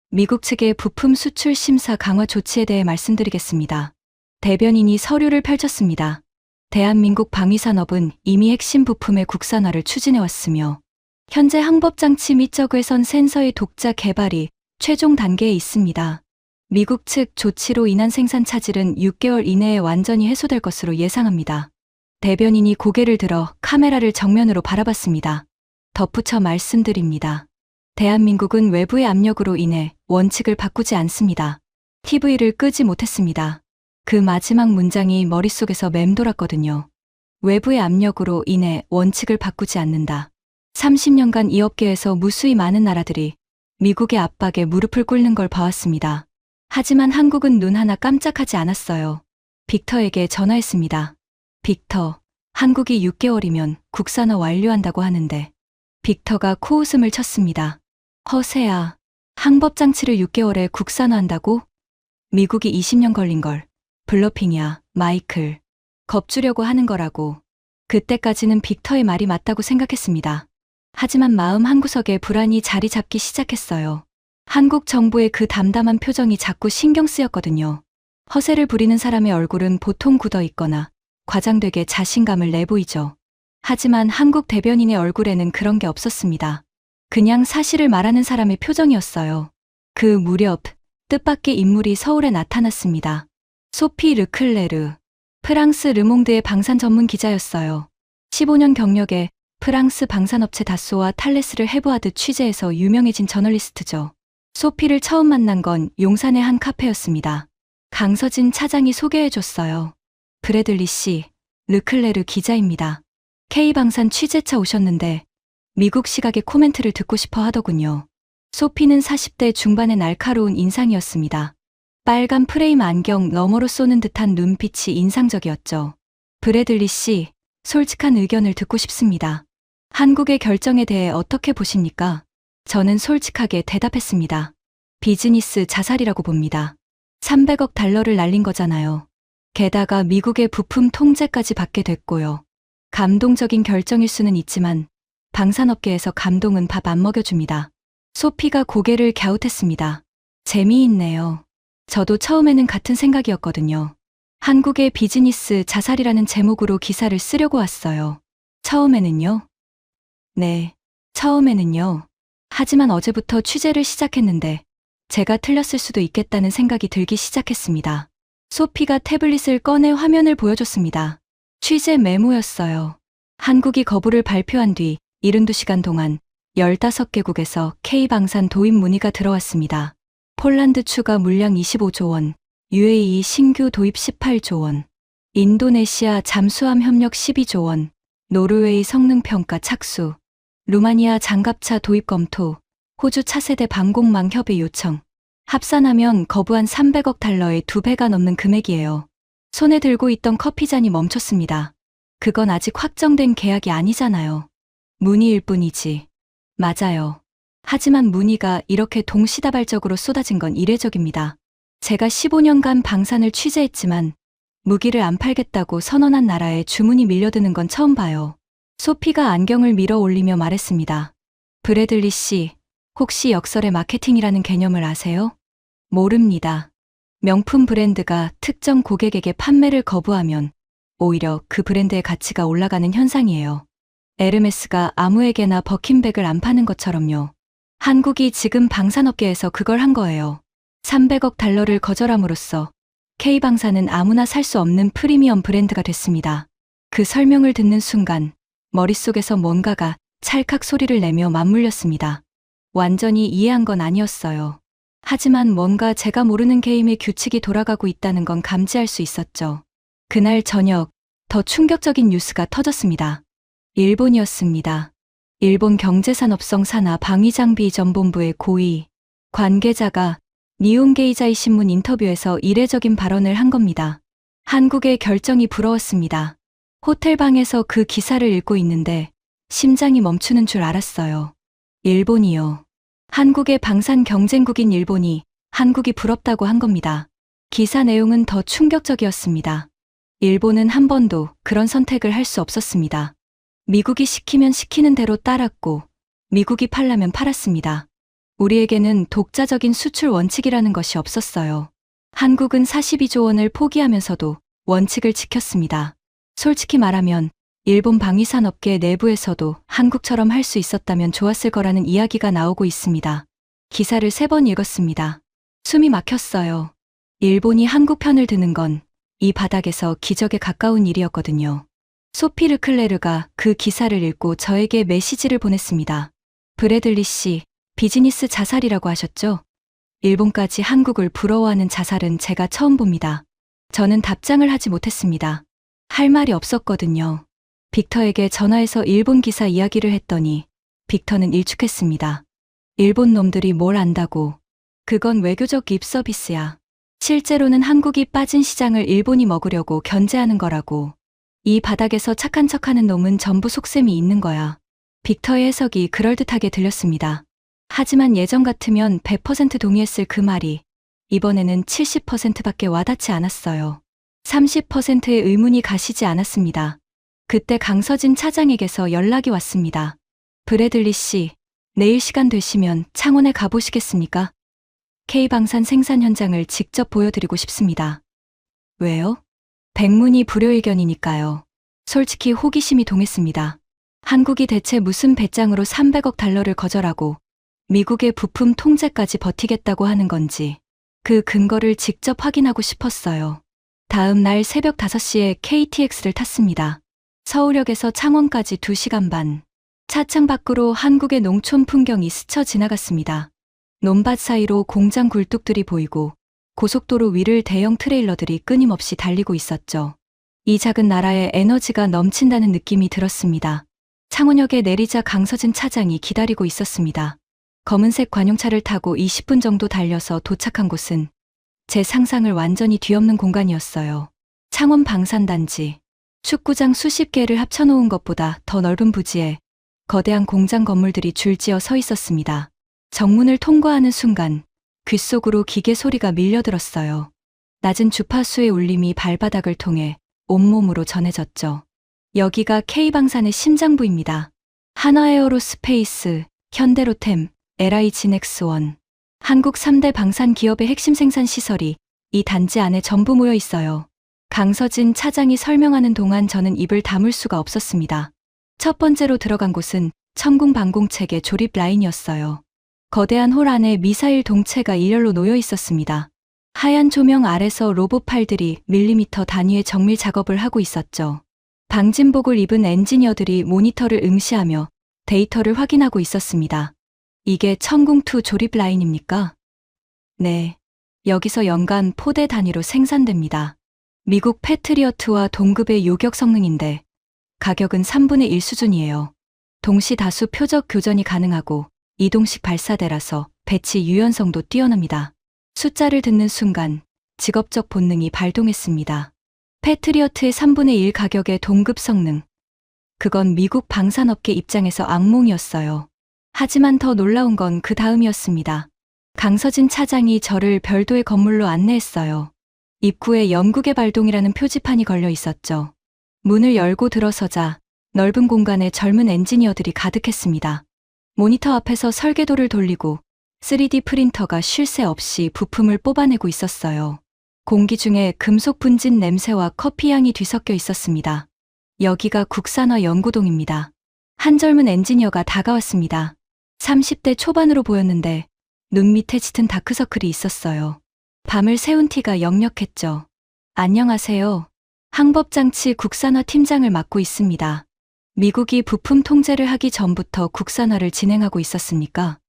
미국 측의 부품 수출 심사 강화 조치에 대해 말씀드리겠습니다. 대변인이 서류를 펼쳤습니다. 대한민국 방위산업은 이미 핵심 부품의 국산화를 추진해왔으며 현재 항법장치 및 저그외선 센서의 독자 개발이 최종 단계에 있습니다. 미국 측 조치로 인한 생산 차질은 6개월 이내에 완전히 해소될 것으로 예상합니다. 대변인이 고개를 들어 카메라를 정면으로 바라봤습니다. 덧붙여 말씀드립니다. 대한민국은 외부의 압력으로 인해 원칙을 바꾸지 않습니다. TV를 끄지 못했습니다. 그 마지막 문장이 머릿속에서 맴돌았거든요. 외부의 압력으로 인해 원칙을 바꾸지 않는다. 30년간 이 업계에서 무수히 많은 나라들이 미국의 압박에 무릎을 꿇는 걸 봐왔습니다. 하지만 한국은 눈 하나 깜짝하지 않았어요. 빅터에게 전화했습니다. 빅터, 한국이 6개월이면 국산화 완료한다고 하는데. 빅터가 코웃음을 쳤습니다. 허세야, 항법장치를 6개월에 국산화한다고? 미국이 20년 걸린 걸. 블러핑이야, 마이클. 겁주려고 하는 거라고. 그때까지는 빅터의 말이 맞다고 생각했습니다. 하지만 마음 한구석에 불안이 자리 잡기 시작했어요. 한국 정부의 그 담담한 표정이 자꾸 신경 쓰였거든요. 허세를 부리는 사람의 얼굴은 보통 굳어 있거나 과장되게 자신감을 내보이죠. 하지만 한국 대변인의 얼굴에는 그런 게 없었습니다. 그냥 사실을 말하는 사람의 표정이었어요. 그 무렵 뜻밖의 인물이 서울에 나타났습니다. 소피 르클레르, 프랑스 르몽드의 방산 전문 기자였어요. 15년 경력에 프랑스 방산업체 다소와 탈레스를 해부하듯 취재해서 유명해진 저널리스트죠. 소피를 처음 만난 건 용산의 한 카페였습니다. 강서진 차장이 소개해줬어요. 브래들리 씨, 르클레르 기자입니다. K방산 취재차 오셨는데 미국 시각의 코멘트를 듣고 싶어 하더군요. 소피는 40대 중반의 날카로운 인상이었습니다. 빨간 프레임 안경 너머로 쏘는 듯한 눈빛이 인상적이었죠. 브래들리 씨, 솔직한 의견을 듣고 싶습니다. 한국의 결정에 대해 어떻게 보십니까? 저는 솔직하게 대답했습니다. 비즈니스 자살이라고 봅니다. 300억 달러를 날린 거잖아요. 게다가 미국의 부품 통제까지 받게 됐고요. 감동적인 결정일 수는 있지만 방산업계에서 감동은 밥 안 먹여줍니다. 소피가 고개를 갸웃했습니다. 재미있네요. 저도 처음에는 같은 생각이었거든요. 한국의 비즈니스 자살이라는 제목으로 기사를 쓰려고 왔어요. 처음에는요? 네, 처음에는요. 하지만 어제부터 취재를 시작했는데 제가 틀렸을 수도 있겠다는 생각이 들기 시작했습니다. 소피가 태블릿을 꺼내 화면을 보여줬습니다. 취재 메모였어요. 한국이 거부를 발표한 뒤 72시간 동안 15개국에서 K방산 도입 문의가 들어왔습니다. 폴란드 추가 물량 25조 원, UAE 신규 도입 18조 원, 인도네시아 잠수함 협력 12조 원, 노르웨이 성능평가 착수, 루마니아 장갑차 도입 검토, 호주 차세대 방공망 협의 요청. 합산하면 거부한 300억 달러의 2배가 넘는 금액이에요. 손에 들고 있던 커피잔이 멈췄습니다. 그건 아직 확정된 계약이 아니잖아요. 문의일 뿐이지. 맞아요. 하지만 문의가 이렇게 동시다발적으로 쏟아진 건 이례적입니다. 제가 15년간 방산을 취재했지만 무기를 안 팔겠다고 선언한 나라에 주문이 밀려드는 건 처음 봐요. 소피가 안경을 밀어 올리며 말했습니다. 브래들리 씨, 혹시 역설의 마케팅이라는 개념을 아세요? 모릅니다. 명품 브랜드가 특정 고객에게 판매를 거부하면 오히려 그 브랜드의 가치가 올라가는 현상이에요. 에르메스가 아무에게나 버킨백을 안 파는 것처럼요. 한국이 지금 방산업계에서 그걸 한 거예요. 300억 달러를 거절함으로써 K방산은 아무나 살 수 없는 프리미엄 브랜드가 됐습니다. 그 설명을 듣는 순간 머릿속에서 뭔가가 찰칵 소리를 내며 맞물렸습니다. 완전히 이해한 건 아니었어요. 하지만 뭔가 제가 모르는 게임의 규칙이 돌아가고 있다는 건 감지할 수 있었죠. 그날 저녁 더 충격적인 뉴스가 터졌습니다. 일본이었습니다. 일본 경제산업성 산하 방위장비전본부의 고위 관계자가 니혼게이자이 신문 인터뷰에서 이례적인 발언을 한 겁니다. 한국의 결정이 부러웠습니다. 호텔방에서 그 기사를 읽고 있는데 심장이 멈추는 줄 알았어요. 일본이요. 한국의 방산 경쟁국인 일본이 한국이 부럽다고 한 겁니다. 기사 내용은 더 충격적이었습니다. 일본은 한 번도 그런 선택을 할 수 없었습니다. 미국이 시키면 시키는 대로 따랐고 미국이 팔라면 팔았습니다. 우리에게는 독자적인 수출 원칙이라는 것이 없었어요. 한국은 42조 원을 포기하면서도 원칙을 지켰습니다. 솔직히 말하면 일본 방위산업계 내부에서도 한국처럼 할 수 있었다면 좋았을 거라는 이야기가 나오고 있습니다. 기사를 3번 읽었습니다. 숨이 막혔어요. 일본이 한국 편을 드는 건 이 바닥에서 기적에 가까운 일이었거든요. 소피 르클레르가 그 기사를 읽고 저에게 메시지를 보냈습니다. 브래들리 씨, 비즈니스 자살이라고 하셨죠? 일본까지 한국을 부러워하는 자살은 제가 처음 봅니다. 저는 답장을 하지 못했습니다. 할 말이 없었거든요. 빅터에게 전화해서 일본 기사 이야기를 했더니 빅터는 일축했습니다. 일본 놈들이 뭘 안다고. 그건 외교적 립 서비스야. 실제로는 한국이 빠진 시장을 일본이 먹으려고 견제하는 거라고. 이 바닥에서 착한 척하는 놈은 전부 속셈이 있는 거야. 빅터의 해석이 그럴듯하게 들렸습니다. 하지만 예전 같으면 100% 동의했을 그 말이 이번에는 70%밖에 와닿지 않았어요. 30%의 의문이 가시지 않았습니다. 그때 강서진 차장에게서 연락이 왔습니다. 브래들리 씨, 내일 시간 되시면 창원에 가보시겠습니까? K방산 생산 현장을 직접 보여드리고 싶습니다. 왜요? 백문이 불여일견이니까요. 솔직히 호기심이 동했습니다. 한국이 대체 무슨 배짱으로 300억 달러를 거절하고 미국의 부품 통제까지 버티겠다고 하는 건지 그 근거를 직접 확인하고 싶었어요. 다음 날 새벽 5시에 KTX를 탔습니다. 서울역에서 창원까지 2시간 반. 차창 밖으로 한국의 농촌 풍경이 스쳐 지나갔습니다. 논밭 사이로 공장 굴뚝들이 보이고 고속도로 위를 대형 트레일러들이 끊임없이 달리고 있었죠. 이 작은 나라에 에너지가 넘친다는 느낌이 들었습니다. 창원역에 내리자 강서진 차장이 기다리고 있었습니다. 검은색 관용차를 타고 20분 정도 달려서 도착한 곳은 제 상상을 완전히 뒤엎는 공간이었어요. 창원 방산단지. 축구장 수십 개를 합쳐놓은 것보다 더 넓은 부지에 거대한 공장 건물들이 줄지어 서 있었습니다. 정문을 통과하는 순간 귓속으로 기계 소리가 밀려들었어요. 낮은 주파수의 울림이 발바닥을 통해 온몸으로 전해졌죠. 여기가 K방산의 심장부입니다. 한화에어로스페이스, 현대로템, LI진엑스원. 한국 3대 방산 기업의 핵심 생산 시설이 이 단지 안에 전부 모여 있어요. 강서진 차장이 설명하는 동안 저는 입을 다물 수가 없었습니다. 첫 번째로 들어간 곳은 천궁 방공체계 조립 라인이었어요. 거대한 홀 안에 미사일 동체가 일렬로 놓여 있었습니다. 하얀 조명 아래서 로봇팔들이 밀리미터 단위의 정밀 작업을 하고 있었죠. 방진복을 입은 엔지니어들이 모니터를 응시하며 데이터를 확인하고 있었습니다. 이게 천궁2 조립 라인입니까? 네. 여기서 연간 포대 단위로 생산됩니다. 미국 패트리어트와 동급의 요격 성능인데 가격은 3분의 1 수준이에요. 동시 다수 표적 교전이 가능하고 이동식 발사대라서 배치 유연성도 뛰어납니다. 숫자를 듣는 순간 직업적 본능이 발동했습니다. 패트리어트의 3분의 1 가격의 동급 성능. 그건 미국 방산업계 입장에서 악몽이었어요. 하지만 더 놀라운 건 그 다음이었습니다. 강서진 차장이 저를 별도의 건물로 안내했어요. 입구에 연구개발동이라는 표지판이 걸려 있었죠. 문을 열고 들어서자 넓은 공간에 젊은 엔지니어들이 가득했습니다. 모니터 앞에서 설계도를 돌리고 3D 프린터가 쉴 새 없이 부품을 뽑아내고 있었어요. 공기 중에 금속 분진 냄새와 커피 향이 뒤섞여 있었습니다. 여기가 국산화 연구동입니다. 한 젊은 엔지니어가 다가왔습니다. 30대 초반으로 보였는데 눈 밑에 짙은 다크서클이 있었어요. 밤을 새운 티가 역력했죠. 안녕하세요. 항법장치 국산화 팀장을 맡고 있습니다. 미국이 부품 통제를 하기 전부터 국산화를 진행하고 있었습니까?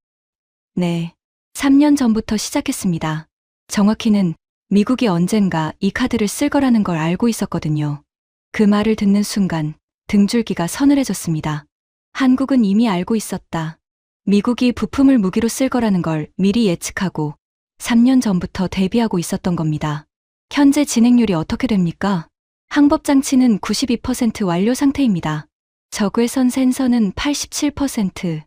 네. 3년 전부터 시작했습니다. 정확히는 미국이 언젠가 이 카드를 쓸 거라는 걸 알고 있었거든요. 그 말을 듣는 순간 등줄기가 서늘해졌습니다. 한국은 이미 알고 있었다. 미국이 부품을 무기로 쓸 거라는 걸 미리 예측하고 3년 전부터 대비하고 있었던 겁니다. 현재 진행률이 어떻게 됩니까? 항법장치는 92% 완료 상태입니다. 적외선 센서는 87%.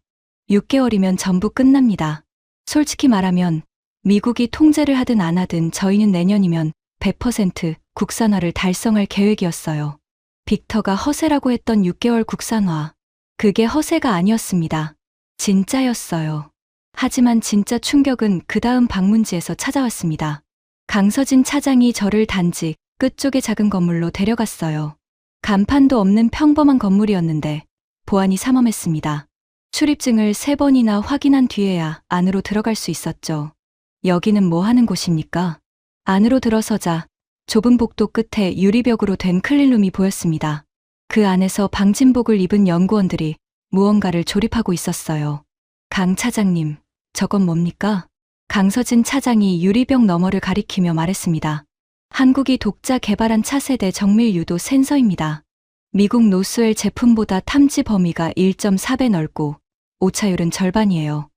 6개월이면 전부 끝납니다. 솔직히 말하면 미국이 통제를 하든 안 하든 저희는 내년이면 100% 국산화를 달성할 계획이었어요. 빅터가 허세라고 했던 6개월 국산화. 그게 허세가 아니었습니다. 진짜였어요. 하지만 진짜 충격은 그 다음 방문지에서 찾아왔습니다. 강서진 차장이 저를 단지 끝쪽의 작은 건물로 데려갔어요. 간판도 없는 평범한 건물이었는데 보안이 삼엄했습니다. 출입증을 3번이나 확인한 뒤에야 안으로 들어갈 수 있었죠. 여기는 뭐 하는 곳입니까? 안으로 들어서자 좁은 복도 끝에 유리벽으로 된 클린룸이 보였습니다. 그 안에서 방진복을 입은 연구원들이 무언가를 조립하고 있었어요. 강 차장님, 저건 뭡니까? 강서진 차장이 유리벽 너머를 가리키며 말했습니다. 한국이 독자 개발한 차세대 정밀 유도 센서입니다. 미국 노스웰 제품보다 탐지 범위가 1.4배 넓고 오차율은 절반이에요.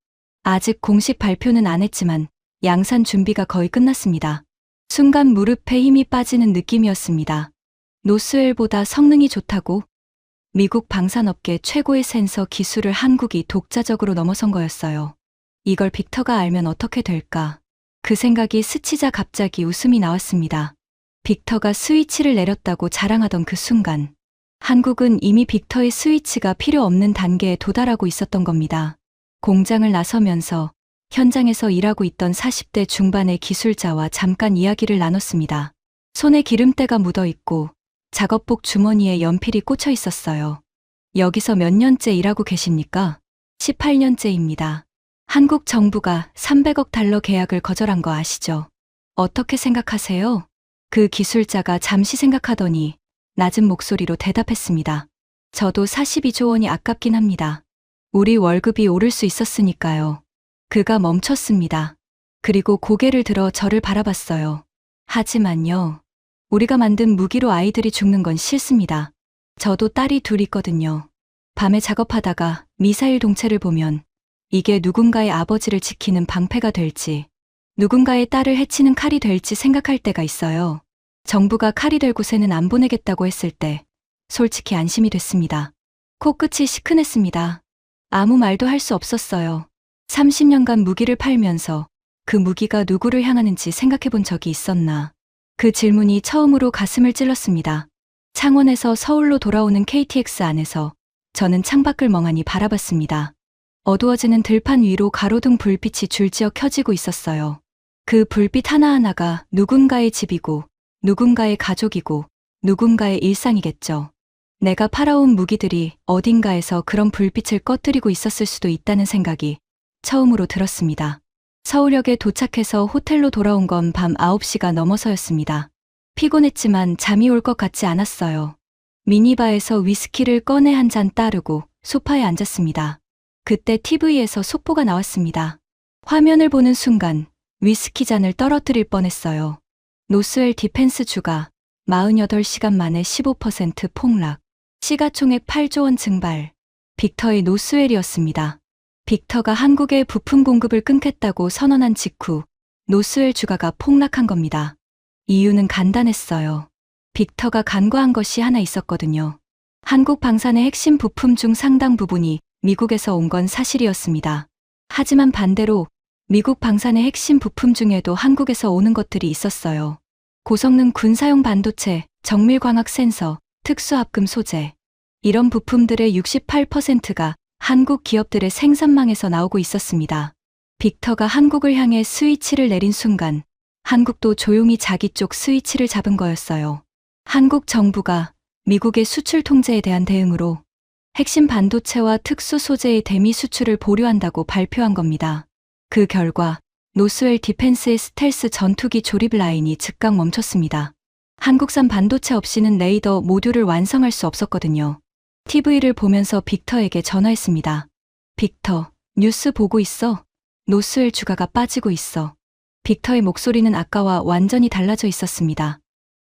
아직 공식 발표는 안 했지만 양산 준비가 거의 끝났습니다. 순간 무릎에 힘이 빠지는 느낌이었습니다. 노스웰보다 성능이 좋다고? 미국 방산업계 최고의 센서 기술을 한국이 독자적으로 넘어선 거였어요. 이걸 빅터가 알면 어떻게 될까? 그 생각이 스치자 갑자기 웃음이 나왔습니다. 빅터가 스위치를 내렸다고 자랑하던 그 순간, 한국은 이미 빅터의 스위치가 필요 없는 단계에 도달하고 있었던 겁니다. 공장을 나서면서 현장에서 일하고 있던 40대 중반의 기술자와 잠깐 이야기를 나눴습니다. 손에 기름때가 묻어 있고 작업복 주머니에 연필이 꽂혀 있었어요. 여기서 몇 년째 일하고 계십니까? 18년째입니다. 한국 정부가 300억 달러 계약을 거절한 거 아시죠? 어떻게 생각하세요? 그 기술자가 잠시 생각하더니 낮은 목소리로 대답했습니다. 저도 42조 원이 아깝긴 합니다. 우리 월급이 오를 수 있었으니까요. 그가 멈췄습니다. 그리고 고개를 들어 저를 바라봤어요. 하지만요. 우리가 만든 무기로 아이들이 죽는 건 싫습니다. 저도 딸이 둘 있거든요. 밤에 작업하다가 미사일 동체를 보면 이게 누군가의 아버지를 지키는 방패가 될지, 누군가의 딸을 해치는 칼이 될지 생각할 때가 있어요. 정부가 칼이 될 곳에는 안 보내겠다고 했을 때 솔직히 안심이 됐습니다. 코끝이 시큰했습니다. 아무 말도 할 수 없었어요. 30년간 무기를 팔면서 그 무기가 누구를 향하는지 생각해 본 적이 있었나. 그 질문이 처음으로 가슴을 찔렀습니다. 창원에서 서울로 돌아오는 KTX 안에서 저는 창밖을 멍하니 바라봤습니다. 어두워지는 들판 위로 가로등 불빛이 줄지어 켜지고 있었어요. 그 불빛 하나하나가 누군가의 집이고 누군가의 가족이고 누군가의 일상이겠죠. 내가 팔아온 무기들이 어딘가에서 그런 불빛을 꺼뜨리고 있었을 수도 있다는 생각이 처음으로 들었습니다. 서울역에 도착해서 호텔로 돌아온 건 밤 9시가 넘어서였습니다. 피곤했지만 잠이 올 것 같지 않았어요. 미니바에서 위스키를 꺼내 한 잔 따르고 소파에 앉았습니다. 그때 TV에서 속보가 나왔습니다. 화면을 보는 순간 위스키 잔을 떨어뜨릴 뻔했어요. 노스웰 디펜스 주가 48시간 만에 15% 폭락, 시가총액 8조 원 증발. 빅터의 노스웰이었습니다. 빅터가 한국의 부품 공급을 끊겠다고 선언한 직후 노스웰 주가가 폭락한 겁니다. 이유는 간단했어요. 빅터가 간과한 것이 하나 있었거든요. 한국 방산의 핵심 부품 중 상당 부분이 미국에서 온 건 사실이었습니다. 하지만 반대로 미국 방산의 핵심 부품 중에도 한국에서 오는 것들이 있었어요. 고성능 군사용 반도체, 정밀광학 센서, 특수합금 소재. 이런 부품들의 68%가 한국 기업들의 생산망에서 나오고 있었습니다. 빅터가 한국을 향해 스위치를 내린 순간 한국도 조용히 자기 쪽 스위치를 잡은 거였어요. 한국 정부가 미국의 수출 통제에 대한 대응으로 핵심 반도체와 특수 소재의 대미 수출을 보류한다고 발표한 겁니다. 그 결과 노스웰 디펜스의 스텔스 전투기 조립 라인이 즉각 멈췄습니다. 한국산 반도체 없이는 레이더 모듈을 완성할 수 없었거든요. TV를 보면서 빅터에게 전화했습니다. 빅터, 뉴스 보고 있어? 노스웰 주가가 빠지고 있어. 빅터의 목소리는 아까와 완전히 달라져 있었습니다.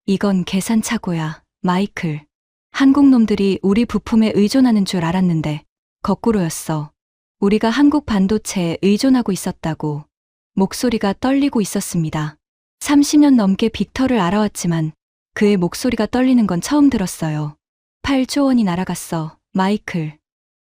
이건 계산착오야, 마이클. 한국 놈들이 우리 부품에 의존하는 줄 알았는데 거꾸로였어. 우리가 한국 반도체에 의존하고 있었다고. 목소리가 떨리고 있었습니다. 30년 넘게 빅터를 알아왔지만 그의 목소리가 떨리는 건 처음 들었어요. 8조 원이 날아갔어, 마이클.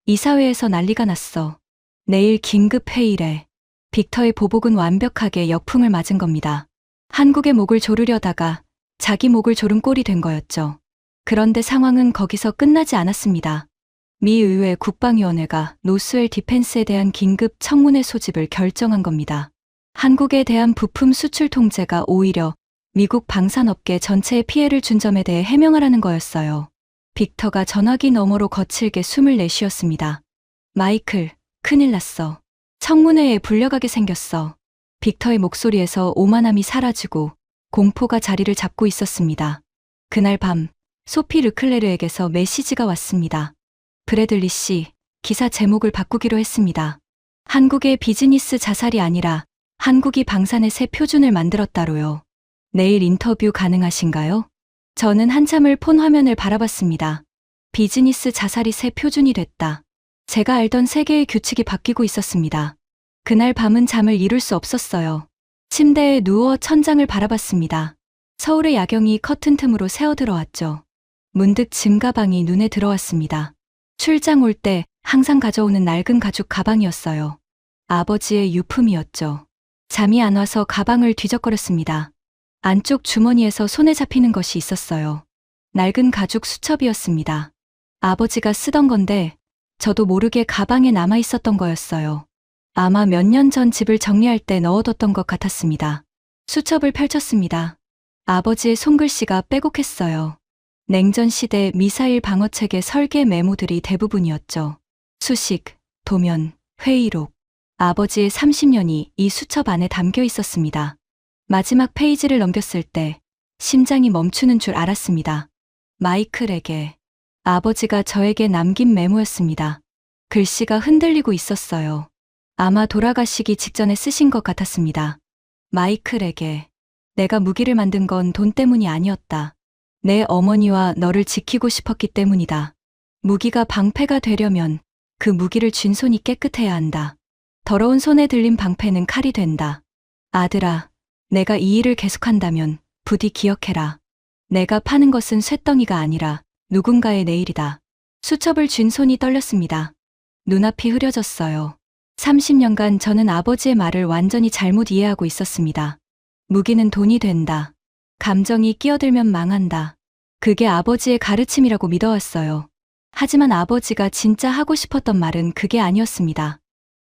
이사회에서 난리가 났어. 내일 긴급 회의래. 빅터의 보복은 완벽하게 역풍을 맞은 겁니다. 한국의 목을 조르려다가 자기 목을 조른 꼴이 된 거였죠. 그런데 상황은 거기서 끝나지 않았습니다. 미 의회 국방위원회가 노스웰 디펜스에 대한 긴급 청문회 소집을 결정한 겁니다. 한국에 대한 부품 수출 통제가 오히려 미국 방산업계 전체에 피해를 준 점에 대해 해명하라는 거였어요. 빅터가 전화기 너머로 거칠게 숨을 내쉬었습니다. 마이클, 큰일 났어. 청문회에 불려가게 생겼어. 빅터의 목소리에서 오만함이 사라지고 공포가 자리를 잡고 있었습니다. 그날 밤, 소피 르클레르에게서 메시지가 왔습니다. 브래들리 씨, 기사 제목을 바꾸기로 했습니다. 한국의 비즈니스 자살이 아니라 한국이 방산의 새 표준을 만들었다로요. 내일 인터뷰 가능하신가요? 저는 한참을 폰 화면을 바라봤습니다. 비즈니스 자살이 새 표준이 됐다. 제가 알던 세계의 규칙이 바뀌고 있었습니다. 그날 밤은 잠을 이룰 수 없었어요. 침대에 누워 천장을 바라봤습니다. 서울의 야경이 커튼 틈으로 새어들어왔죠. 문득 짐 가방이 눈에 들어왔습니다. 출장 올 때 항상 가져오는 낡은 가죽 가방이었어요. 아버지의 유품이었죠. 잠이 안 와서 가방을 뒤적거렸습니다. 안쪽 주머니에서 손에 잡히는 것이 있었어요. 낡은 가죽 수첩이었습니다. 아버지가 쓰던 건데 저도 모르게 가방에 남아 있었던 거였어요. 아마 몇 년 전 집을 정리할 때 넣어뒀던 것 같았습니다. 수첩을 펼쳤습니다. 아버지의 손글씨가 빼곡했어요. 냉전 시대 미사일 방어책의 설계 메모들이 대부분이었죠. 수식, 도면, 회의록. 아버지의 30년이 이 수첩 안에 담겨 있었습니다. 마지막 페이지를 넘겼을 때 심장이 멈추는 줄 알았습니다. 마이클에게. 아버지가 저에게 남긴 메모였습니다. 글씨가 흔들리고 있었어요. 아마 돌아가시기 직전에 쓰신 것 같았습니다. 마이클에게. 내가 무기를 만든 건 돈 때문이 아니었다. 내 어머니와 너를 지키고 싶었기 때문이다. 무기가 방패가 되려면 그 무기를 쥔 손이 깨끗해야 한다. 더러운 손에 들린 방패는 칼이 된다. 아들아, 내가 이 일을 계속한다면 부디 기억해라. 내가 파는 것은 쇳덩이가 아니라 누군가의 내일이다. 수첩을 쥔 손이 떨렸습니다. 눈앞이 흐려졌어요. 30년간 저는 아버지의 말을 완전히 잘못 이해하고 있었습니다. 무기는 돈이 된다. 감정이 끼어들면 망한다. 그게 아버지의 가르침이라고 믿어왔어요. 하지만 아버지가 진짜 하고 싶었던 말은 그게 아니었습니다.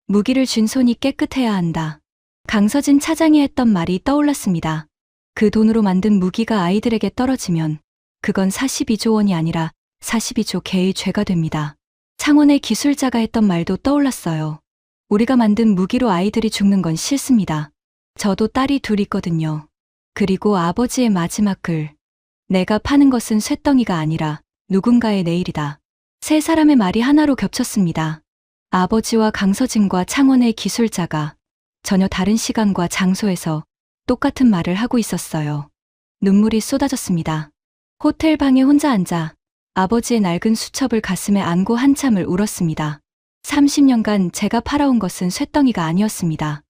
무기를 쥔 손이 깨끗해야 한다. 강서진 차장이 했던 말이 떠올랐습니다. 그 돈으로 만든 무기가 아이들에게 떨어지면 그건 42조 원이 아니라 42조 개의 죄가 됩니다. 창원의 기술자가 했던 말도 떠올랐어요. 우리가 만든 무기로 아이들이 죽는 건 싫습니다. 저도 딸이 둘 있거든요. 그리고 아버지의 마지막 글. 내가 파는 것은 쇳덩이가 아니라 누군가의 내일이다. 세 사람의 말이 하나로 겹쳤습니다. 아버지와 강서진과 창원의 기술자가 전혀 다른 시간과 장소에서 똑같은 말을 하고 있었어요. 눈물이 쏟아졌습니다. 호텔 방에 혼자 앉아 아버지의 낡은 수첩을 가슴에 안고 한참을 울었습니다. 30년간 제가 팔아온 것은 쇳덩이가 아니었습니다.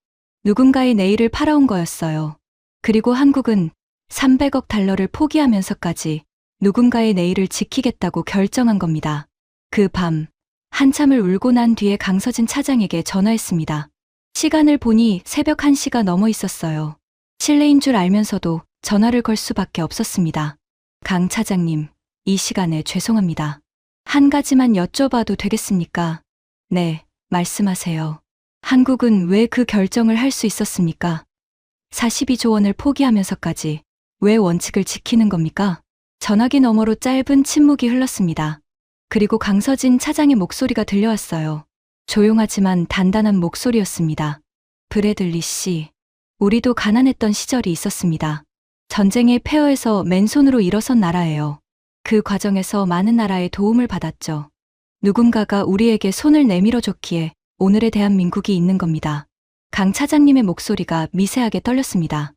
누군가의 내일을 팔아온 거였어요. 그리고 한국은 300억 달러를 포기하면서까지 누군가의 내일을 지키겠다고 결정한 겁니다. 그 밤, 한참을 울고 난 뒤에 강서진 차장에게 전화했습니다. 시간을 보니 새벽 1시가 넘어 있었어요. 실례인 줄 알면서도 전화를 걸 수밖에 없었습니다. 강 차장님, 이 시간에 죄송합니다. 한 가지만 여쭤봐도 되겠습니까? 네, 말씀하세요. 한국은 왜 그 결정을 할 수 있었습니까? 42조 원을 포기하면서까지 왜 원칙을 지키는 겁니까? 전화기 너머로 짧은 침묵이 흘렀습니다. 그리고 강서진 차장의 목소리가 들려왔어요. 조용하지만 단단한 목소리였습니다. 브래들리 씨, 우리도 가난했던 시절이 있었습니다. 전쟁의 폐허에서 맨손으로 일어선 나라예요. 그 과정에서 많은 나라의 도움을 받았죠. 누군가가 우리에게 손을 내밀어줬기에 오늘의 대한민국이 있는 겁니다. 강 차장님의 목소리가 미세하게 떨렸습니다.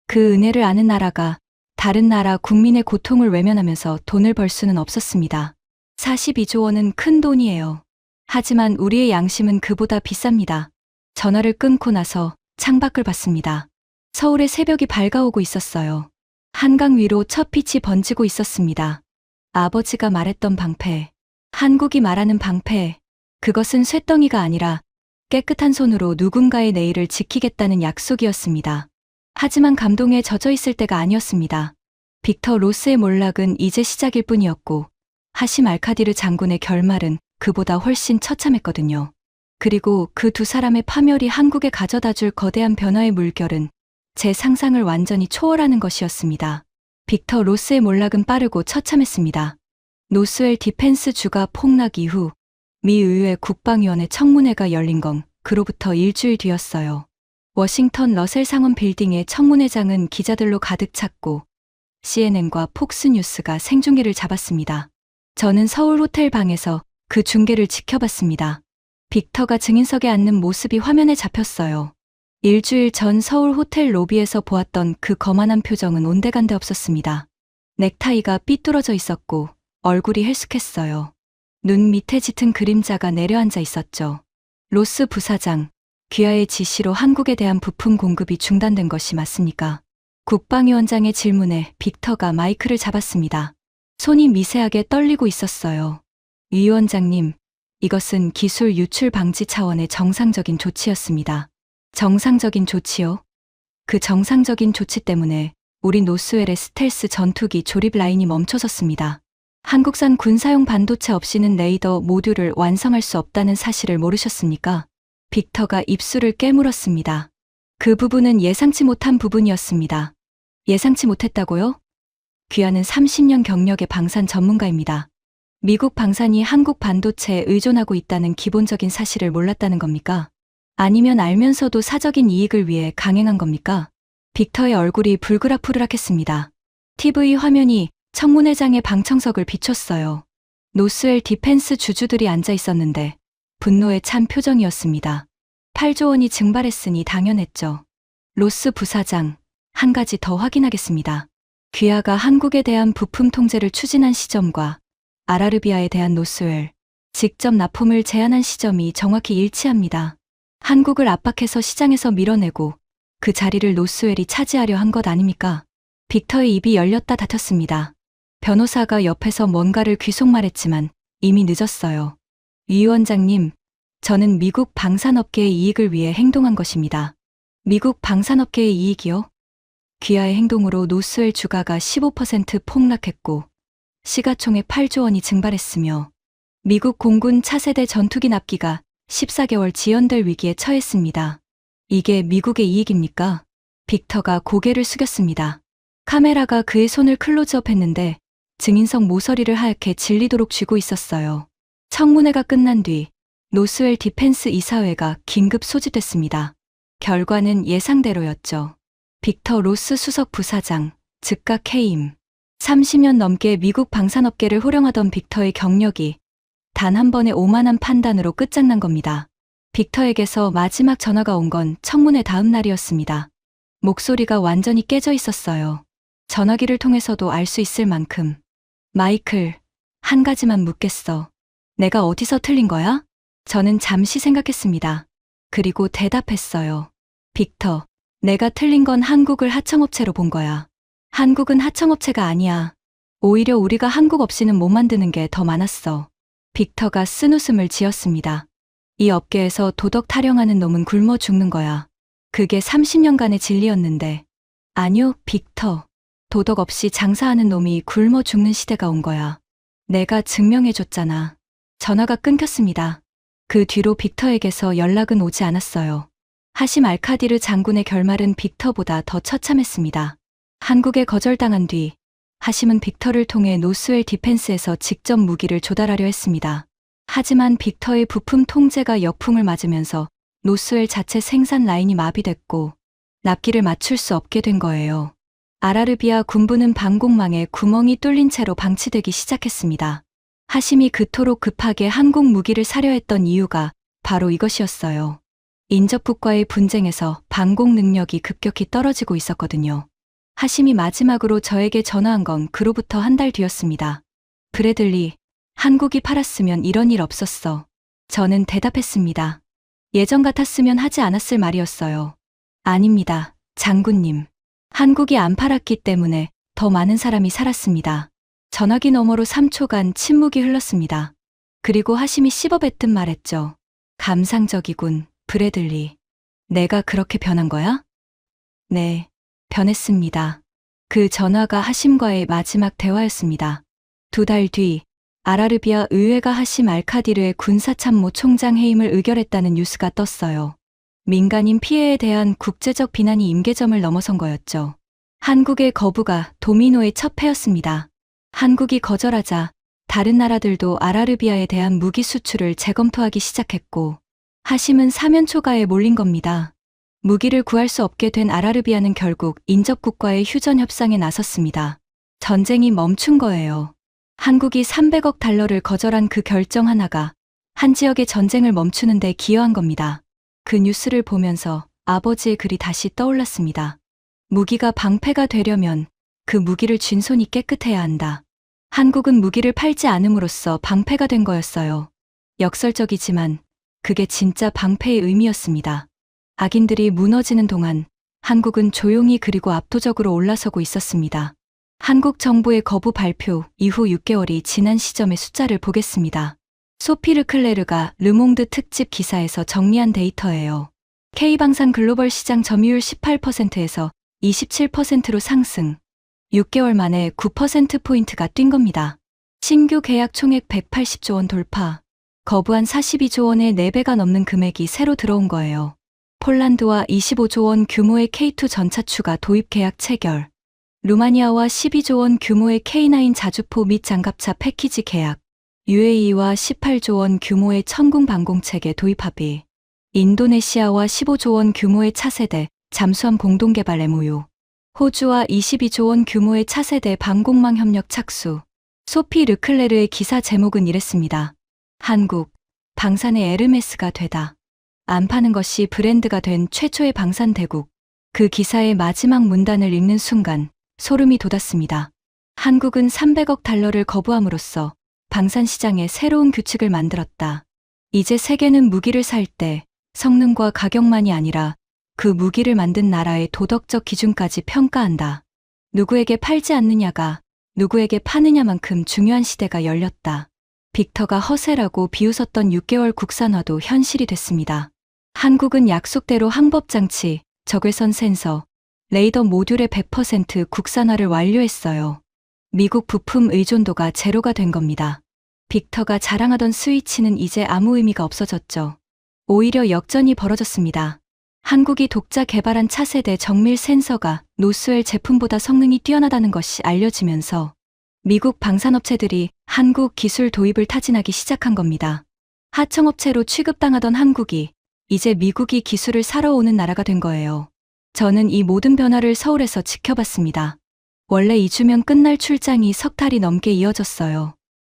그 은혜를 아는 나라가 다른 나라 국민의 고통을 외면하면서 돈을 벌 수는 없었습니다. 42조 원은 큰 돈이에요. 하지만 우리의 양심은 그보다 비쌉니다. 전화를 끊고 나서 창밖을 봤습니다. 서울의 새벽이 밝아오고 있었어요. 한강 위로 첫 빛이 번지고 있었습니다. 아버지가 말했던 방패, 한국이 말하는 방패, 그것은 쇳덩이가 아니라 깨끗한 손으로 누군가의 내일을 지키겠다는 약속이었습니다. 하지만 감동에 젖어 있을 때가 아니었습니다. 빅터 로스의 몰락은 이제 시작일 뿐이었고 하심 알카디르 장군의 결말은 그보다 훨씬 처참했거든요. 그리고 그 두 사람의 파멸이 한국에 가져다줄 거대한 변화의 물결은 제 상상을 완전히 초월하는 것이었습니다. 빅터 로스의 몰락은 빠르고 처참했습니다. 노스웰 디펜스 주가 폭락 이후 미 의회 국방위원회 청문회가 열린 건 그로부터 일주일 뒤였어요. 워싱턴 러셀 상원 빌딩의 청문회장은 기자들로 가득 찼고 CNN과 폭스뉴스가 생중계를 잡았습니다. 저는 서울 호텔 방에서 그 중계를 지켜봤습니다. 빅터가 증인석에 앉는 모습이 화면에 잡혔어요. 일주일 전 서울 호텔 로비에서 보았던 그 거만한 표정은 온데간데 없었습니다. 넥타이가 삐뚤어져 있었고 얼굴이 헬쑥했어요. 눈 밑에 짙은 그림자가 내려앉아 있었죠. 로스 부사장, 귀하의 지시로 한국에 대한 부품 공급이 중단된 것이 맞습니까? 국방위원장의 질문에 빅터가 마이크를 잡았습니다. 손이 미세하게 떨리고 있었어요. 위원장님, 이것은 기술 유출 방지 차원의 정상적인 조치였습니다. 정상적인 조치요? 그 정상적인 조치 때문에 우리 노스웰의 스텔스 전투기 조립 라인이 멈춰섰습니다. 한국산 군사용 반도체 없이는 레이더 모듈을 완성할 수 없다는 사실을 모르셨습니까? 빅터가 입술을 깨물었습니다. 그 부분은 예상치 못한 부분이었습니다. 예상치 못했다고요? 귀하는 30년 경력의 방산 전문가입니다. 미국 방산이 한국 반도체에 의존하고 있다는 기본적인 사실을 몰랐다는 겁니까? 아니면 알면서도 사적인 이익을 위해 강행한 겁니까? 빅터의 얼굴이 불그락푸르락했습니다. TV 화면이 청문회장의 방청석을 비췄어요. 노스웰 디펜스 주주들이 앉아 있었는데 분노에 찬 표정이었습니다. 8조 원이 증발했으니 당연했죠. 로스 부사장, 한 가지 더 확인하겠습니다. 귀하가 한국에 대한 부품 통제를 추진한 시점과 아라르비아에 대한 노스웰, 직접 납품을 제한한 시점이 정확히 일치합니다. 한국을 압박해서 시장에서 밀어내고 그 자리를 노스웰이 차지하려 한 것 아닙니까? 빅터의 입이 열렸다 닫혔습니다. 변호사가 옆에서 뭔가를 귀속말했지만 이미 늦었어요. 위원장님, 저는 미국 방산업계의 이익을 위해 행동한 것입니다. 미국 방산업계의 이익이요? 귀하의 행동으로 노스웰 주가가 15% 폭락했고 시가총액 8조 원이 증발했으며 미국 공군 차세대 전투기 납기가 14개월 지연될 위기에 처했습니다. 이게 미국의 이익입니까? 빅터가 고개를 숙였습니다. 카메라가 그의 손을 클로즈업했는데 증인석 모서리를 하얗게 질리도록 쥐고 있었어요. 청문회가 끝난 뒤 노스웰 디펜스 이사회가 긴급 소집됐습니다. 결과는 예상대로였죠. 빅터 로스 수석 부사장, 즉각 해임. 30년 넘게 미국 방산업계를 호령하던 빅터의 경력이 단 한 번의 오만한 판단으로 끝장난 겁니다. 빅터에게서 마지막 전화가 온 건 청문회 다음 날이었습니다. 목소리가 완전히 깨져 있었어요. 전화기를 통해서도 알 수 있을 만큼. 마이클, 한 가지만 묻겠어. 내가 어디서 틀린 거야? 저는 잠시 생각했습니다. 그리고 대답했어요. 빅터, 내가 틀린 건 한국을 하청업체로 본 거야. 한국은 하청업체가 아니야. 오히려 우리가 한국 없이는 못 만드는 게 더 많았어. 빅터가 쓴웃음을 지었습니다. 이 업계에서 도덕 타령하는 놈은 굶어 죽는 거야. 그게 30년간의 진리였는데. 아니요, 빅터. 도덕 없이 장사하는 놈이 굶어 죽는 시대가 온 거야. 내가 증명해줬잖아. 전화가 끊겼습니다. 그 뒤로 빅터에게서 연락은 오지 않았어요. 하심 알카디르 장군의 결말은 빅터보다 더 처참했습니다. 한국에 거절당한 뒤 하심은 빅터를 통해 노스웰 디펜스에서 직접 무기를 조달하려 했습니다. 하지만 빅터의 부품 통제가 역풍을 맞으면서 노스웰 자체 생산 라인이 마비됐고 납기를 맞출 수 없게 된 거예요. 아라르비아 군부는 방공망에 구멍이 뚫린 채로 방치되기 시작했습니다. 하심이 그토록 급하게 한국 무기를 사려 했던 이유가 바로 이것이었어요. 인접국과의 분쟁에서 방공 능력이 급격히 떨어지고 있었거든요. 하심이 마지막으로 저에게 전화한 건 그로부터 한 달 뒤였습니다. 브래들리, 한국이 팔았으면 이런 일 없었어. 저는 대답했습니다. 예전 같았으면 하지 않았을 말이었어요. 아닙니다, 장군님. 한국이 안 팔았기 때문에 더 많은 사람이 살았습니다. 전화기 너머로 3초간 침묵이 흘렀습니다. 그리고 하심이 씹어뱉듯 말했죠. 감상적이군, 브래들리. 내가 그렇게 변한 거야? 네, 변했습니다. 그 전화가 하심과의 마지막 대화였습니다. 2달 뒤 아라르비아 의회가 하심 알카디르의 군사참모 총장 해임을 의결했다는 뉴스가 떴어요. 민간인 피해에 대한 국제적 비난이 임계점을 넘어선 거였죠. 한국의 거부가 도미노의 첫 패였습니다. 한국이 거절하자 다른 나라들도 아라르비아에 대한 무기 수출을 재검토하기 시작했고, 하심은 사면초가에 몰린 겁니다. 무기를 구할 수 없게 된 아라르비아는 결국 인접국과의 휴전 협상에 나섰습니다. 전쟁이 멈춘 거예요. 한국이 300억 달러를 거절한 그 결정 하나가 한 지역의 전쟁을 멈추는데 기여한 겁니다. 그 뉴스를 보면서 아버지의 글이 다시 떠올랐습니다. 무기가 방패가 되려면 그 무기를 쥔 손이 깨끗해야 한다. 한국은 무기를 팔지 않음으로써 방패가 된 거였어요. 역설적이지만 그게 진짜 방패의 의미였습니다. 악인들이 무너지는 동안 한국은 조용히 그리고 압도적으로 올라서고 있었습니다. 한국 정부의 거부 발표 이후 6개월이 지난 시점의 숫자를 보겠습니다. 소피 르클레르가 르몽드 특집 기사에서 정리한 데이터예요. K방산 글로벌 시장 점유율 18%에서 27%로 상승. 6개월 만에 9%포인트가 뛴 겁니다. 신규 계약 총액 180조 원 돌파. 거부한 42조 원의 4배가 넘는 금액이 새로 들어온 거예요. 폴란드와 25조 원 규모의 K2 전차 추가 도입 계약 체결. 루마니아와 12조 원 규모의 K9 자주포 및 장갑차 패키지 계약. UAE와 18조 원 규모의 천궁 방공체계 도입 합의. 인도네시아와 15조 원 규모의 차세대 잠수함 공동개발 MOU. 호주와 22조 원 규모의 차세대 방공망 협력 착수. 소피 르클레르의 기사 제목은 이랬습니다. 한국, 방산의 에르메스가 되다. 안 파는 것이 브랜드가 된 최초의 방산 대국. 그 기사의 마지막 문단을 읽는 순간 소름이 돋았습니다. 한국은 300억 달러를 거부함으로써 방산 시장에 새로운 규칙을 만들었다. 이제 세계는 무기를 살 때 성능과 가격만이 아니라 그 무기를 만든 나라의 도덕적 기준까지 평가한다. 누구에게 팔지 않느냐가 누구에게 파느냐만큼 중요한 시대가 열렸다. 빅터가 허세라고 비웃었던 6개월 국산화도 현실이 됐습니다. 한국은 약속대로 항법장치, 적외선 센서, 레이더 모듈의 100% 국산화를 완료했어요. 미국 부품 의존도가 제로가 된 겁니다. 빅터가 자랑하던 스위치는 이제 아무 의미가 없어졌죠. 오히려 역전이 벌어졌습니다. 한국이 독자 개발한 차세대 정밀 센서가 노스웰 제품보다 성능이 뛰어나다는 것이 알려지면서 미국 방산업체들이 한국 기술 도입을 타진하기 시작한 겁니다. 하청업체로 취급당하던 한국이 이제 미국이 기술을 사러 오는 나라가 된 거예요. 저는 이 모든 변화를 서울에서 지켜봤습니다. 원래 2주면 끝날 출장이 석 달이 넘게 이어졌어요.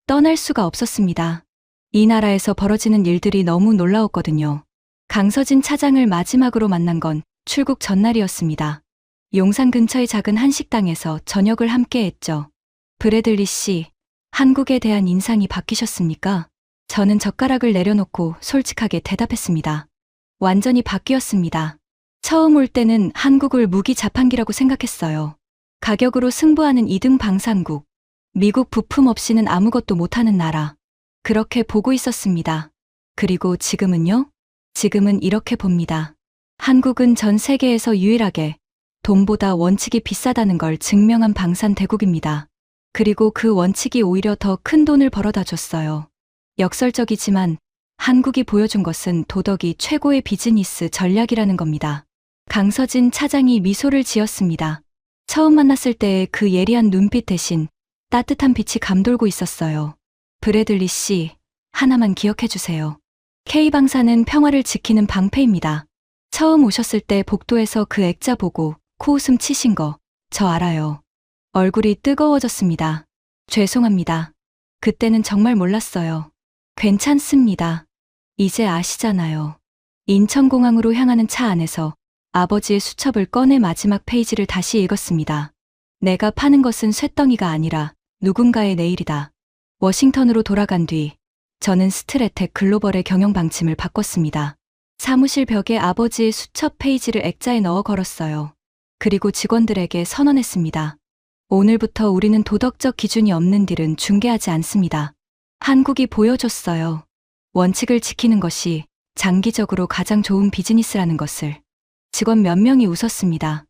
떠날 수가 없었습니다. 이 나라에서 벌어지는 일들이 너무 놀라웠거든요. 강서진 차장을 마지막으로 만난 건 출국 전날이었습니다. 용산 근처의 작은 한식당에서 저녁을 함께 했죠. 브래들리 씨, 한국에 대한 인상이 바뀌셨습니까? 저는 젓가락을 내려놓고 솔직하게 대답했습니다. 완전히 바뀌었습니다. 처음 올 때는 한국을 무기 자판기라고 생각했어요. 가격으로 승부하는 2등 방산국. 미국 부품 없이는 아무것도 못하는 나라. 그렇게 보고 있었습니다. 그리고 지금은요? 지금은 이렇게 봅니다. 한국은 전 세계에서 유일하게 돈보다 원칙이 비싸다는 걸 증명한 방산 대국입니다. 그리고 그 원칙이 오히려 더 큰 돈을 벌어다 줬어요. 역설적이지만 한국이 보여준 것은 도덕이 최고의 비즈니스 전략이라는 겁니다. 강서진 차장이 미소를 지었습니다. 처음 만났을 때의 그 예리한 눈빛 대신 따뜻한 빛이 감돌고 있었어요. 브래들리 씨, 하나만 기억해 주세요. K방산은 평화를 지키는 방패입니다. 처음 오셨을 때 복도에서 그 액자 보고 코웃음 치신 거, 저 알아요. 얼굴이 뜨거워졌습니다. 죄송합니다. 그때는 정말 몰랐어요. 괜찮습니다. 이제 아시잖아요. 인천공항으로 향하는 차 안에서 아버지의 수첩을 꺼내 마지막 페이지를 다시 읽었습니다. 내가 파는 것은 쇳덩이가 아니라 누군가의 내일이다. 워싱턴으로 돌아간 뒤 저는 스트레텍 글로벌의 경영 방침을 바꿨습니다. 사무실 벽에 아버지의 수첩 페이지를 액자에 넣어 걸었어요. 그리고 직원들에게 선언했습니다. 오늘부터 우리는 도덕적 기준이 없는 딜은 중개하지 않습니다. 한국이 보여줬어요. 원칙을 지키는 것이 장기적으로 가장 좋은 비즈니스라는 것을. 직원 몇 명이 웃었습니다.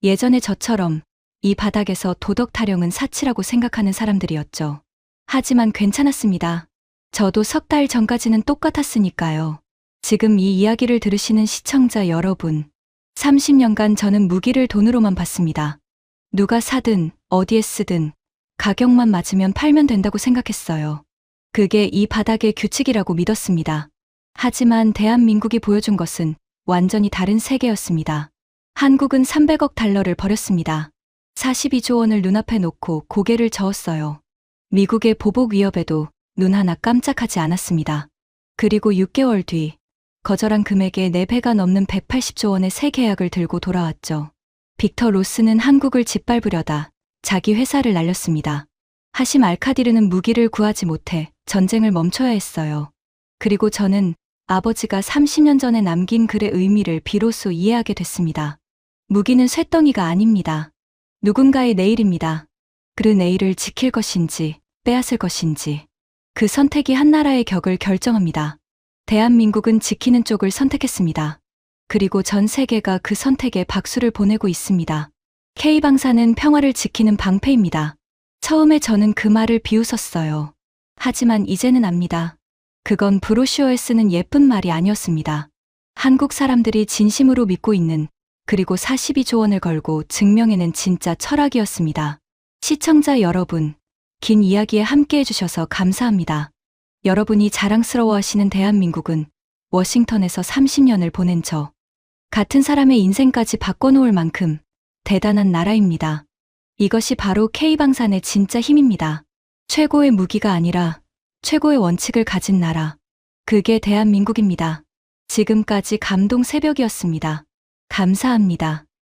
예전에 저처럼 이 바닥에서 도덕 타령은 사치라고 생각하는 사람들이었죠. 하지만 괜찮았습니다. 저도 석 달 전까지는 똑같았으니까요. 지금 이 이야기를 들으시는 시청자 여러분, 30년간 저는 무기를 돈으로만 봤습니다. 누가 사든 어디에 쓰든 가격만 맞으면 팔면 된다고 생각했어요. 그게 이 바닥의 규칙이라고 믿었습니다. 하지만 대한민국이 보여준 것은 완전히 다른 세계였습니다. 한국은 300억 달러를 버렸습니다. 42조 원을 눈앞에 놓고 고개를 저었어요. 미국의 보복 위협에도 눈 하나 깜짝하지 않았습니다. 그리고 6개월 뒤 거절한 금액의 4배가 넘는 180조 원의 새 계약을 들고 돌아왔죠. 빅터 로스는 한국을 짓밟으려다 자기 회사를 날렸습니다. 하심 알카디르는 무기를 구하지 못해 전쟁을 멈춰야 했어요. 그리고 저는 아버지가 30년 전에 남긴 글의 의미를 비로소 이해하게 됐습니다. 무기는 쇳덩이가 아닙니다. 누군가의 내일입니다. 그 내일을 지킬 것인지 빼앗을 것인지 그 선택이 한 나라의 격을 결정합니다. 대한민국은 지키는 쪽을 선택했습니다. 그리고 전 세계가 그 선택에 박수를 보내고 있습니다. K방사는 평화를 지키는 방패입니다. 처음에 저는 그 말을 비웃었어요. 하지만 이제는 압니다. 그건 브로슈어에 쓰는 예쁜 말이 아니었습니다. 한국 사람들이 진심으로 믿고 있는 그리고 42조 원을 걸고 증명해낸 진짜 철학이었습니다. 시청자 여러분, 긴 이야기에 함께 해주셔서 감사합니다. 여러분이 자랑스러워하시는 대한민국은 워싱턴에서 30년을 보낸 저 같은 사람의 인생까지 바꿔놓을 만큼 대단한 나라입니다. 이것이 바로 K방산의 진짜 힘입니다. 최고의 무기가 아니라 최고의 원칙을 가진 나라. 그게 대한민국입니다. 지금까지 감동 새벽이었습니다. 감사합니다.